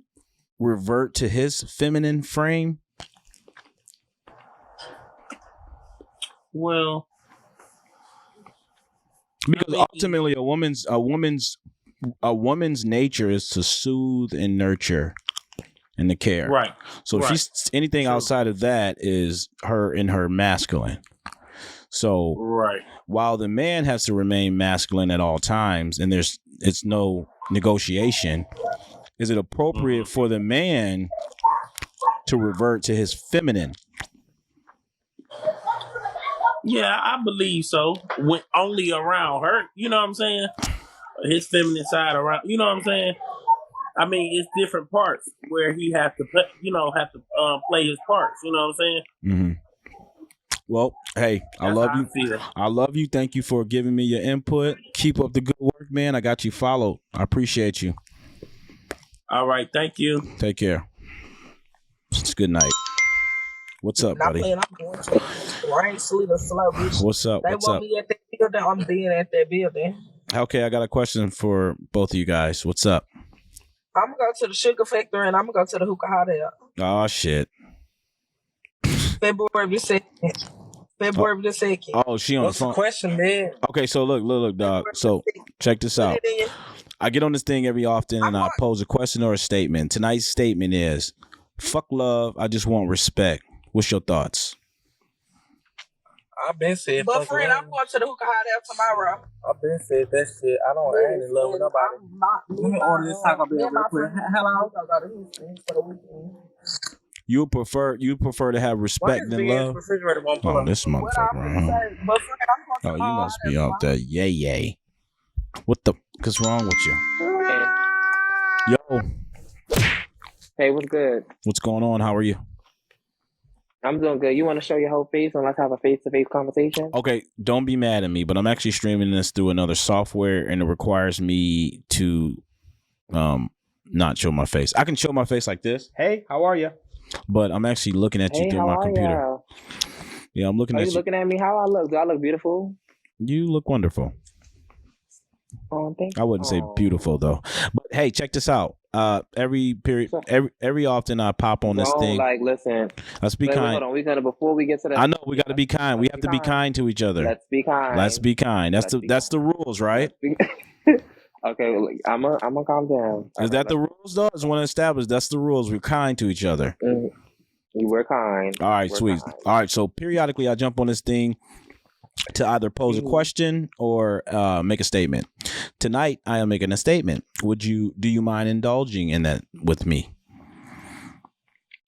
revert to his feminine frame? Well, because ultimately a woman's nature is to soothe and nurture and to care. Right. So if she's anything outside of that is her in her masculine. So while the man has to remain masculine at all times and it's no negotiation, is it appropriate for the man to revert to his feminine? Yeah, I believe so. When only around her, you know what I'm saying? His feminine side around, you know what I'm saying? I mean, it's different parts where he has to, play his parts. You know what I'm saying? Mm-hmm. Well, hey, I love you. I love you. Thank you for giving me your input. Keep up the good work, man. I got you followed. I appreciate you. All right, thank you. Take care. It's good night. What's up, buddy? I'm going to rain, sleet, or slow, bitch. What's up? They What's want up? me at that building. I'm being at that building. Okay, I got a question for both of you guys. What's up? I'm gonna go to the sugar factory and I'm gonna go to the hookah hotel. Oh shit. February the 2nd. February the 2nd. Oh, she on What's the phone. The question, man? Okay, so look, dog. So check this out. I get on this thing every often and I pose a question or a statement. Tonight's statement is, fuck love, I just want respect. What's your thoughts? I've been said. But friend, I'm going to the hookah hotel tomorrow. I've been said that shit. I ain't in love with nobody. Let me order this Taco Bell real quick. Hello. You prefer to have respect than love. Refrigerator won't pull Oh, up. this motherfucker right here. But friend, I'm Oh, you must be out there. Yay. What the fuck is wrong with you? Yo. Hey, what's good? What's going on? How are you? I'm doing good. You want to show your whole face and let's have a face-to-face conversation? Okay, don't be mad at me, but I'm actually streaming this through another software, and it requires me to not show my face. I can show my face like this. Hey, how are you? But I'm actually looking at you through my computer. Ya? Yeah, I'm looking at you. Are you looking at me? How I look? Do I look beautiful? You look wonderful. Oh, thank you. I wouldn't say beautiful though. But hey, check this out. Every often I pop on this thing. Like, listen. Let's be kind. Hold on. We gotta before we get to that. I know we got to be kind. We have to be kind to each other. Let's be kind. Let's be kind. That's the rules, right? Okay, I'm gonna calm down. Is that the rules though? It's one established. That's the rules. We're kind to each other. We're kind. All right, sweet. Kind. All right, so periodically I jump on this thing to either pose a question or make a statement. Tonight I am making a statement. Do you mind indulging in that with me?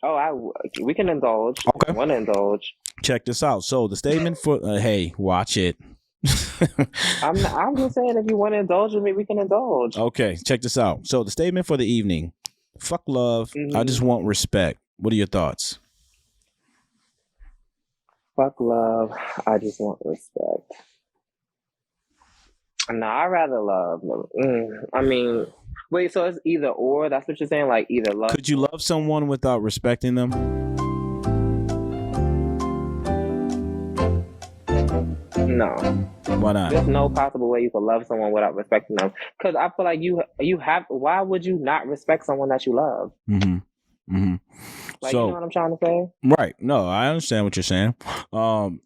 Oh, we can indulge. Okay. I want to indulge. Check this out. So the statement for hey, watch it. I'm just saying, if you want to indulge with me, we can indulge. Okay, check this out. So the statement for the evening: fuck love. I just want respect. What are your thoughts? Fuck love. I just want respect. No, I'd rather love. I mean, wait. So it's either or. That's what you're saying? Like either love. Could you love someone without respecting them? No. Why not? There's no possible way you could love someone without respecting them. Because I feel like you have. Why would you not respect someone that you love? Like, you know what I'm trying to say? Right. No, I understand what you're saying.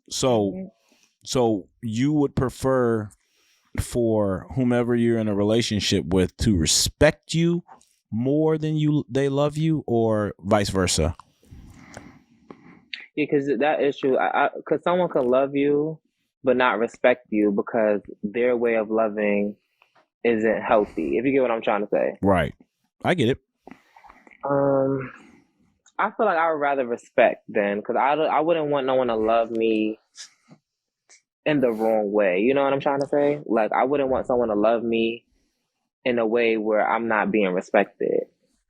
So you would prefer for whomever you're in a relationship with to respect you more than they love you, or vice versa? Yeah, because that is true. Because someone can love you but not respect you because their way of loving isn't healthy. If you get what I'm trying to say. Right. I get it. I feel like I would rather respect then, because I wouldn't want no one to love me in the wrong way. You know what I'm trying to say? Like, I wouldn't want someone to love me in a way where I'm not being respected.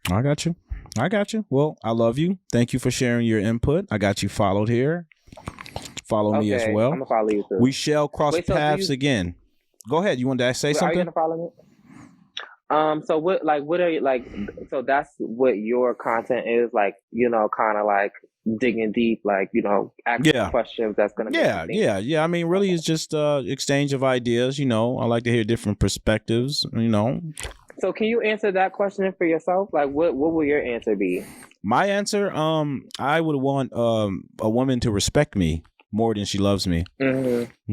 I got you. Well, I love you. Thank you for sharing your input. I got you followed here. Follow me as well. I'm gonna follow you too. We shall cross paths again. Go ahead. You want to say something? Are you gonna follow me? So what are you like? So that's what your content is, like, you know, kind of like digging deep, like, you know, asking questions. That's gonna be yeah. I mean, really, it's just exchange of ideas. You know, I like to hear different perspectives. You know. So can you answer that question for yourself? Like, what will your answer be? My answer, I would want a woman to respect me more than she loves me,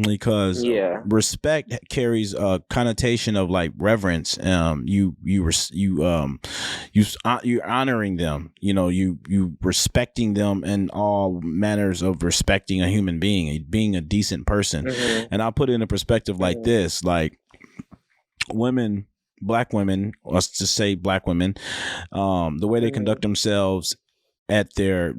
because respect carries a connotation of like reverence. You're honoring them. You know, you respecting them in all manners of respecting a human being, being a decent person. And I'll put it in a perspective like this: like women, black women, let's just say black women, the way they conduct themselves at their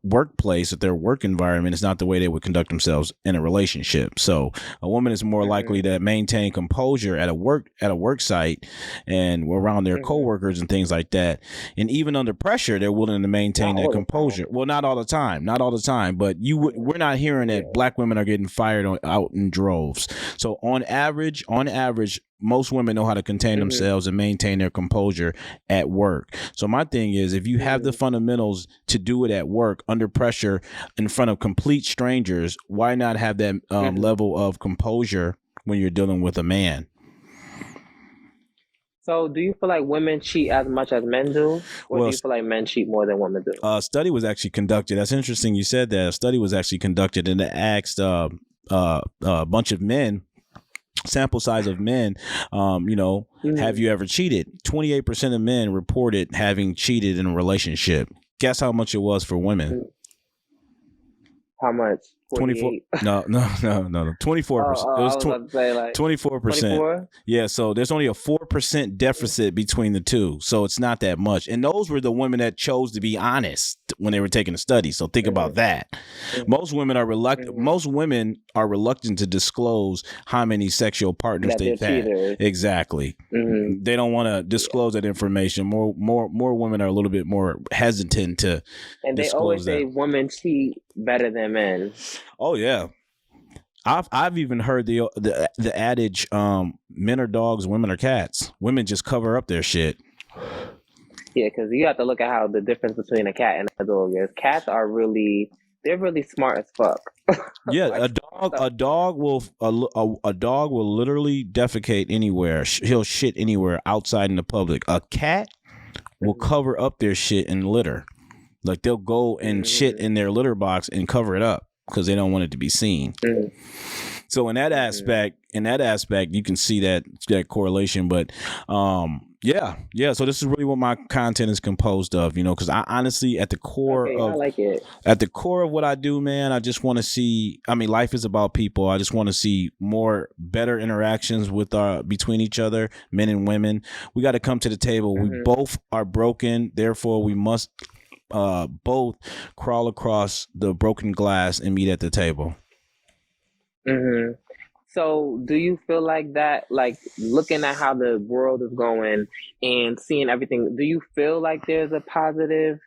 workplace, at their work environment, is not the way they would conduct themselves in a relationship. So a woman is more likely to maintain composure at a work site and around their coworkers and things like that. And even under pressure, they're willing to maintain that composure. Well, not all the time, but we're not hearing that black women are getting fired out in droves. So on average, most women know how to contain themselves and maintain their composure at work. So my thing is, if you have the fundamentals to do it at work under pressure in front of complete strangers, why not have that level of composure when you're dealing with a man? So do you feel like women cheat as much as men do? Or do you feel like men cheat more than women do? A study was actually conducted. That's interesting you said that. A study was actually conducted, and it asked a bunch of men, sample size of men, have you ever cheated? 28% of men reported having cheated in a relationship. Guess how much it was for women? How much? 24. 48. No. 24%. I It was was about to say like 24%. 24. Yeah, so there's only a 4% deficit between the two. So it's not that much. And those were the women that chose to be honest when they were taking the study. So think about that. Most women are reluctant to disclose how many sexual partners That they've they're had. cheaters. Exactly. They don't want to disclose that information. More women are a little bit more hesitant to And they disclose always that. say women cheat better than men. Oh yeah. I've even heard the adage, men are dogs, women are cats. Women just cover up their shit. Yeah, because you have to look at how the difference between a cat and a dog is. Cats are they're really smart as fuck. Yeah, a dog will literally defecate anywhere. He'll shit anywhere outside in the public. A cat will cover up their shit and litter. Like they'll go and shit in their litter box and cover it up because they don't want it to be seen. So in that aspect, you can see that correlation. But yeah. So this is really what my content is composed of, because I honestly, at the core I like it. At the core of what I do, man, I just want to see. I mean, life is about people. I just want to see better interactions between each other, men and women. We got to come to the table. We both are broken, therefore we must both crawl across the broken glass and meet at the table. So do you feel like that, like looking at how the world is going and seeing everything, do you feel like there's a positive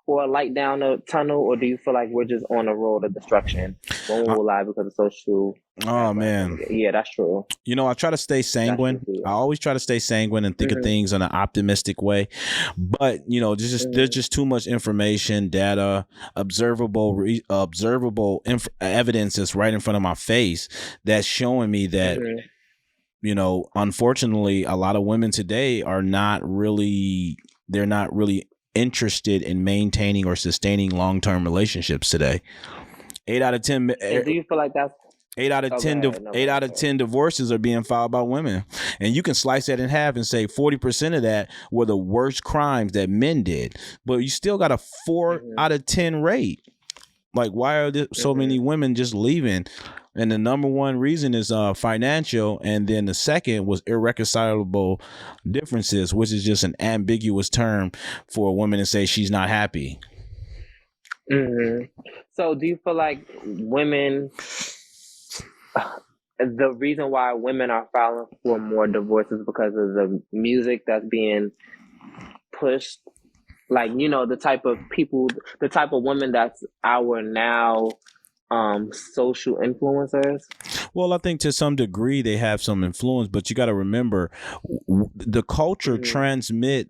or a light down the tunnel, or do you feel like we're just on a road of destruction? One will lie because it's so true. Oh man. Yeah, that's true. I try to stay sanguine. I always try to stay sanguine and think of things in an optimistic way. But, there's just too much information, data, observable evidence that's right in front of my face that's showing me that, unfortunately, a lot of women today are not really interested in maintaining or sustaining long-term relationships today. 8 out of 10. And do you feel like that's 8 out of 10 8 out of 10 divorces are being filed by women. And you can slice that in half and say 40% of that were the worst crimes that men did. But you still got a 4 out of 10 rate. Like, why are there so many women just leaving? And the number one reason is financial, and then the second was irreconcilable differences, which is just an ambiguous term for a woman to say she's not happy. So do you feel like women, the reason why women are filing for more divorces because of the music that's being pushed? Like, the type of people, the type of women that's our now social influencers? Well, I think to some degree they have some influence, but you got to remember the culture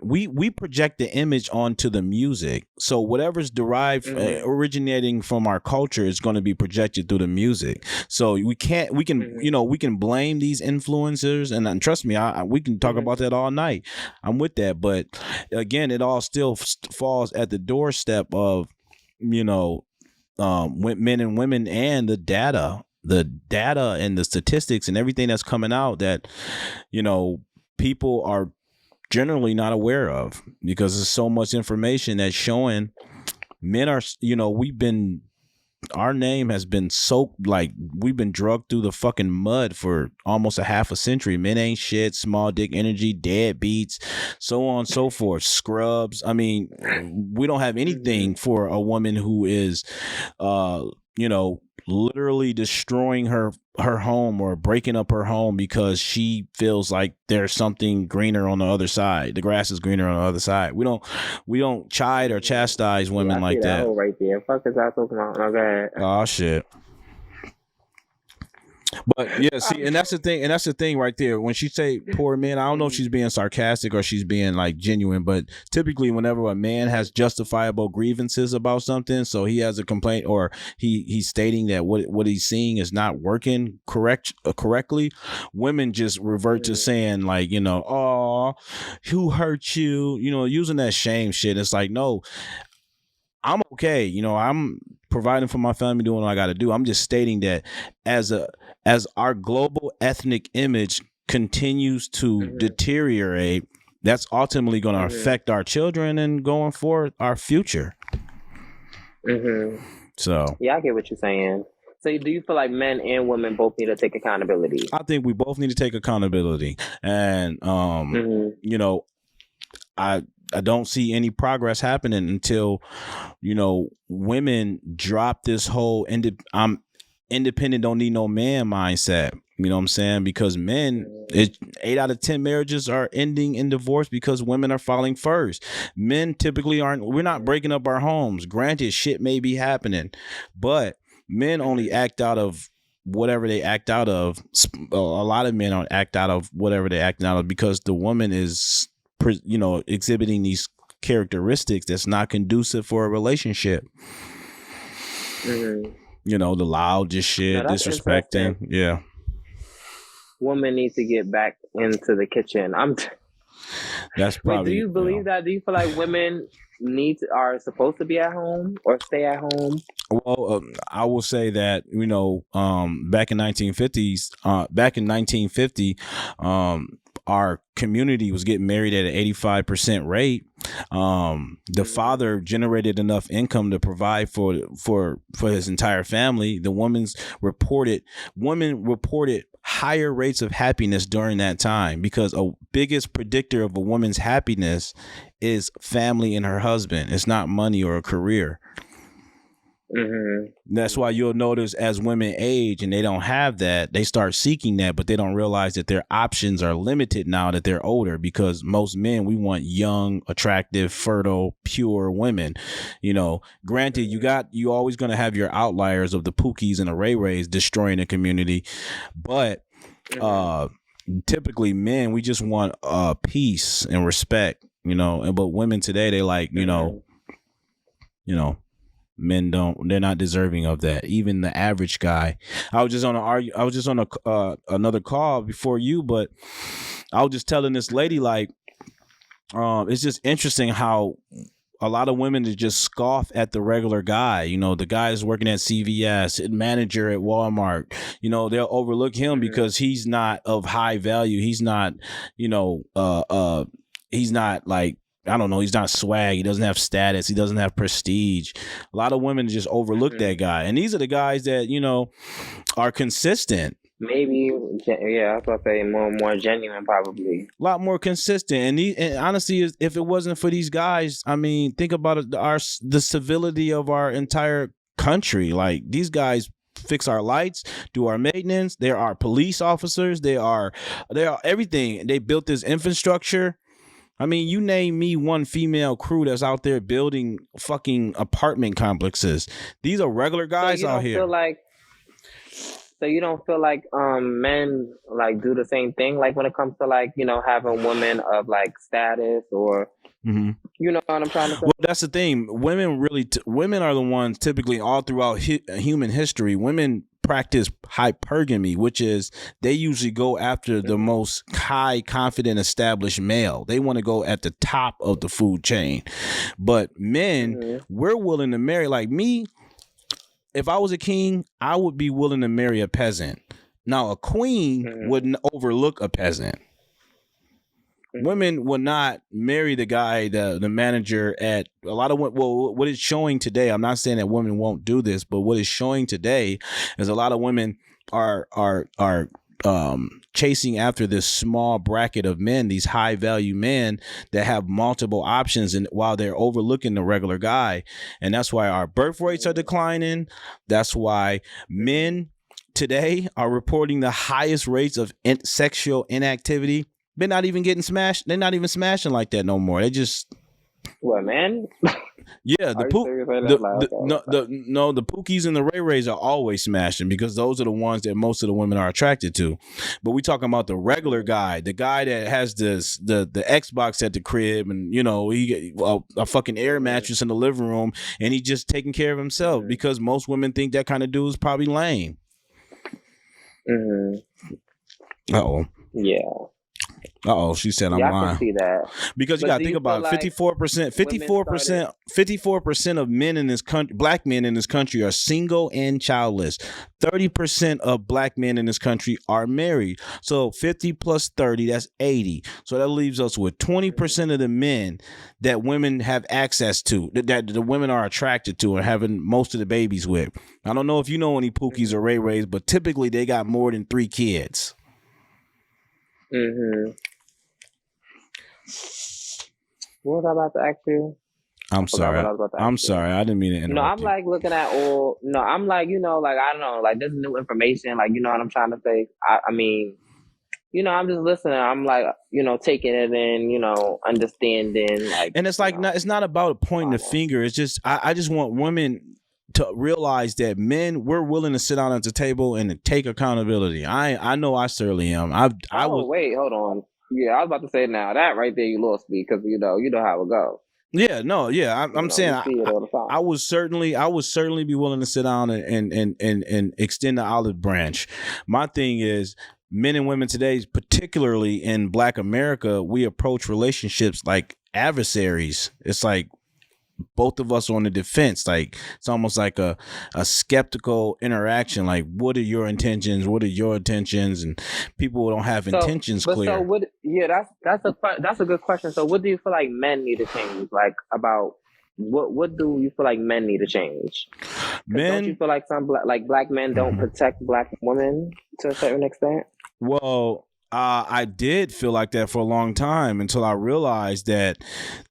we project the image onto the music. So whatever's derived, originating from our culture is going to be projected through the music. So we can blame these influencers, and trust me, we can talk about that all night. I'm with that. But again, it all still falls at the doorstep of, men and women, and the data and the statistics and everything that's coming out that, people are generally not aware of, because there's so much information that's showing men are, our name has been soaked, like we've been drugged through the fucking mud for almost a half a century. Men ain't shit, small dick energy, deadbeats, so on and so forth, scrubs. I mean, we don't have anything for a woman who is, literally destroying her home or breaking up her home because she feels like there's something greener on the other side. The grass is greener on the other side. We don't chide or chastise women like that. Right there. Fuck is that talking about? Okay. Oh shit. But yeah, see, and that's the thing right there. When she say poor men, I don't know if she's being sarcastic or she's being like genuine, but typically whenever a man has justifiable grievances about something, so he has a complaint or he's stating that what he's seeing is not working correctly, women just revert to saying like, oh, who hurt you? Using that shame shit. It's like, no, I'm okay. I'm providing for my family, doing what I got to do. I'm just stating that as our global ethnic image continues to deteriorate, that's ultimately going to affect our children and going forward our future. So yeah, I get what you're saying. So do you feel like men and women both need to take accountability? I think we both need to take accountability, and you know, I don't see any progress happening until, you know, women drop this whole I'm independent, don't need no man mindset. You know what I'm saying? Because men, 8 out of 10 marriages are ending in divorce because women are falling first. Men typically we're not breaking up our homes. Granted, shit may be happening, but men only act out of whatever they act out of. A lot of men don't act out of whatever they act out of because the woman is, you know, exhibiting these characteristics that's not conducive for a relationship. You know, the loud, just shit, disrespecting. Yeah. Women need to get back into the kitchen. That's probably. Wait, do you believe that? Do you feel like women are supposed to be at home or stay at home? Well, I will say that, you know, back in 1950, our community was getting married at an 85% rate. The father generated enough income to provide for his entire family. The women reported higher rates of happiness during that time because a biggest predictor of a woman's happiness is family and her husband. It's not money or a career. That's why you'll notice as women age and they don't have that, they start seeking that, but they don't realize that their options are limited now that they're older, because most men, we want young, attractive, fertile, pure women. You know, granted, you always going to have your outliers of the Pookies and the Ray Rays destroying the community, but typically men, we just want peace and respect, you know. But women today, they like, you know, men they're not deserving of that. Even the average guy. I was just on another call before you, but I was just telling this lady, like, it's just interesting how a lot of women just scoff at the regular guy. You know, the guy is working at CVS, manager at Walmart. You know, they'll overlook him because he's not of high value. He's not, you know, he's not like, I don't know, he's not swag. He doesn't have status. He doesn't have prestige. A lot of women just overlook that guy. And these are the guys that, you know, are consistent. Maybe, yeah, I was going to say more genuine, probably. A lot more consistent. And honestly, if it wasn't for these guys, I mean, think about it, the civility of our entire country. Like, these guys fix our lights, do our maintenance. They are police officers. They are everything. They built this infrastructure. I mean, you name me one female crew that's out there building fucking apartment complexes. These are regular guys out here. So you don't feel like men like do the same thing, like when it comes to like, you know, having women of like status or you know what I'm trying to say? Well, that's the thing. Women are the ones typically all throughout human history. Women practice hypergamy, which is they usually go after the most high, confident, established male. They want to go at the top of the food chain. But men, we're willing to marry. Like me, if I was a king, I would be willing to marry a peasant. Now, a queen wouldn't overlook a peasant. Women will not marry the guy, the manager at a lot of, well, what it's showing today, I'm not saying that women won't do this, but what it's showing today is a lot of women are chasing after this small bracket of men, these high value men that have multiple options, and while they're overlooking the regular guy. And that's why our birth rates are declining. That's why men today are reporting the highest rates of sexual inactivity. They're not even getting smashed. They're not even smashing like that no more. They just, what, man? Yeah, the Pookies and the Ray Rays are always smashing because those are the ones that most of the women are attracted to. But we talking about the regular guy, the guy that has the Xbox at the crib, and you know, he a fucking air mattress in the living room, and he just taking care of himself because most women think that kind of dude is probably lame. Yeah. She said I'm Yeah, I lying. can see that. Because you But got to do think you feel about like 54% of men in this country, black men in this country, are single and childless. 30% of black men in this country are married. So 50 plus 30, that's 80. So that leaves us with 20% of the men that women have access to, that the women are attracted to and having most of the babies with. I don't know if you know any Pookies or Ray Rays, but typically they got more than 3 kids. Mm-hmm. What was I about to ask you? I'm sorry. I'm sorry. I didn't mean to interrupt. No, I'm like looking at all. No, I'm like, like I don't know, like there's new information. Like, you know what I'm trying to say. I mean, I'm just listening. I'm like, taking it in. Understanding. Like, and it's like it's not about pointing the finger. It's just I just want women to realize that men, we're willing to sit down at the table and to take accountability. I know I certainly am. Wait, hold on. Yeah, I was about to say now that right there you lost me because you know how it goes. Yeah, no, yeah. I'm saying I would certainly be willing to sit down and extend the olive branch. My thing is, men and women today, particularly in Black America, we approach relationships like adversaries. It's like both of us on the defense. Like it's almost like a skeptical interaction. Like, what are your intentions? What are your intentions? And people don't have intentions clear. So what? Yeah, that's a good question. So what do you feel like men need to change? Like about what do you feel like men need to change? Men, don't you feel like some black men don't protect black women to a certain extent? Well, I did feel like that for a long time until I realized that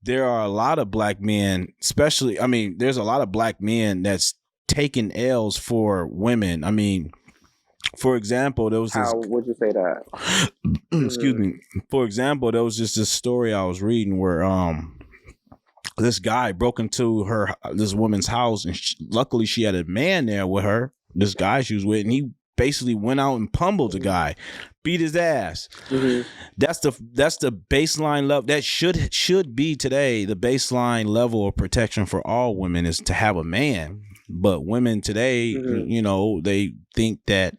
there are a lot of black men, there's a lot of black men that's taking L's for women. I mean, for example, there was this. How would you say that? Excuse me. For example, there was just this story I was reading where this guy broke into this woman's house, and luckily she had a man there with her. This guy she was with, and he basically went out and pummeled the guy, beat his ass. Mm-hmm. That's the baseline level. That should be today the baseline level of protection for all women is to have a man. But women today, they think that,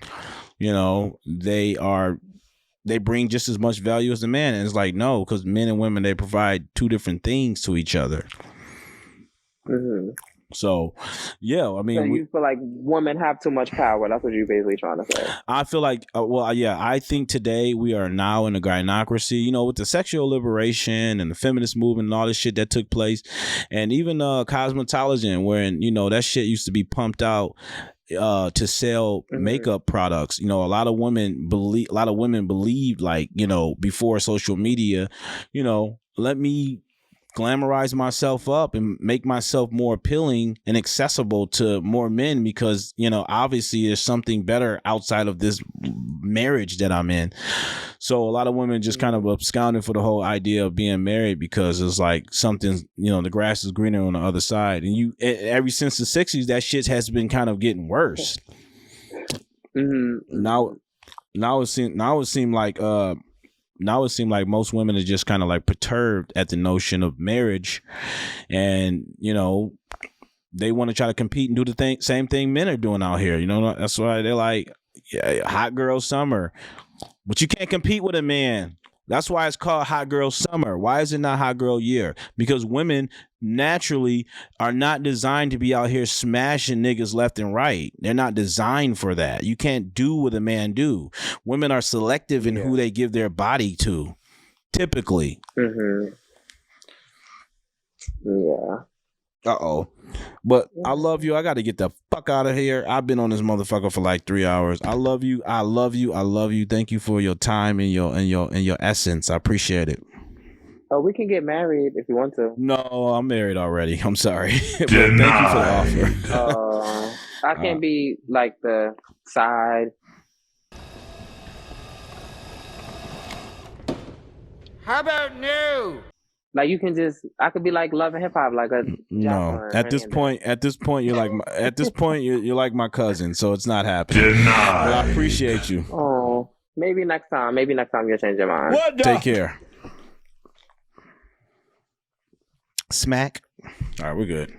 they bring just as much value as a man, and it's like no, because men and women, they provide two different things to each other. Mm-hmm. So, yeah, I mean, so you feel like women have too much power. That's what you're basically trying to say. I feel like, I think today we are now in a gynocracy, with the sexual liberation and the feminist movement and all this shit that took place, and even cosmetology, wherein, that shit used to be pumped out to sell makeup products. A lot of women believed like, before social media, let me glamorize myself up and make myself more appealing and accessible to more men because, obviously there's something better outside of this marriage that I'm in. So a lot of women just kind of absconding for the whole idea of being married because it's like something, the grass is greener on the other side. And ever since the 60s, that shit has been kind of getting worse. Mm-hmm. Now it seemed like most women are just kind of like perturbed at the notion of marriage, and they want to try to compete and do the same thing men are doing out here. That's why they're like, yeah, hot girl summer, but you can't compete with a man. That's why it's called hot girl summer. Why is it not hot girl year? Because women naturally are not designed to be out here smashing niggas left and right. They're not designed for that. You can't do what a man do. Women are selective in who they give their body to, typically. Mm-hmm. Yeah. But I love you. I got to get the fuck out of here. I've been on this motherfucker for like 3 hours. I love you. I love you. I love you. Thank you for your time and your essence. I appreciate it. Oh, we can get married if you want to. No, I'm married already. I'm sorry. But thank you for the offer. I can't be like the side. How about no? Like I could be like Love and Hip Hop, like a no. At this point, you're like my cousin, so it's not happening. But I appreciate you. Oh, maybe next time. Maybe next time you'll change your mind. Take care. Smack. All right, we're good.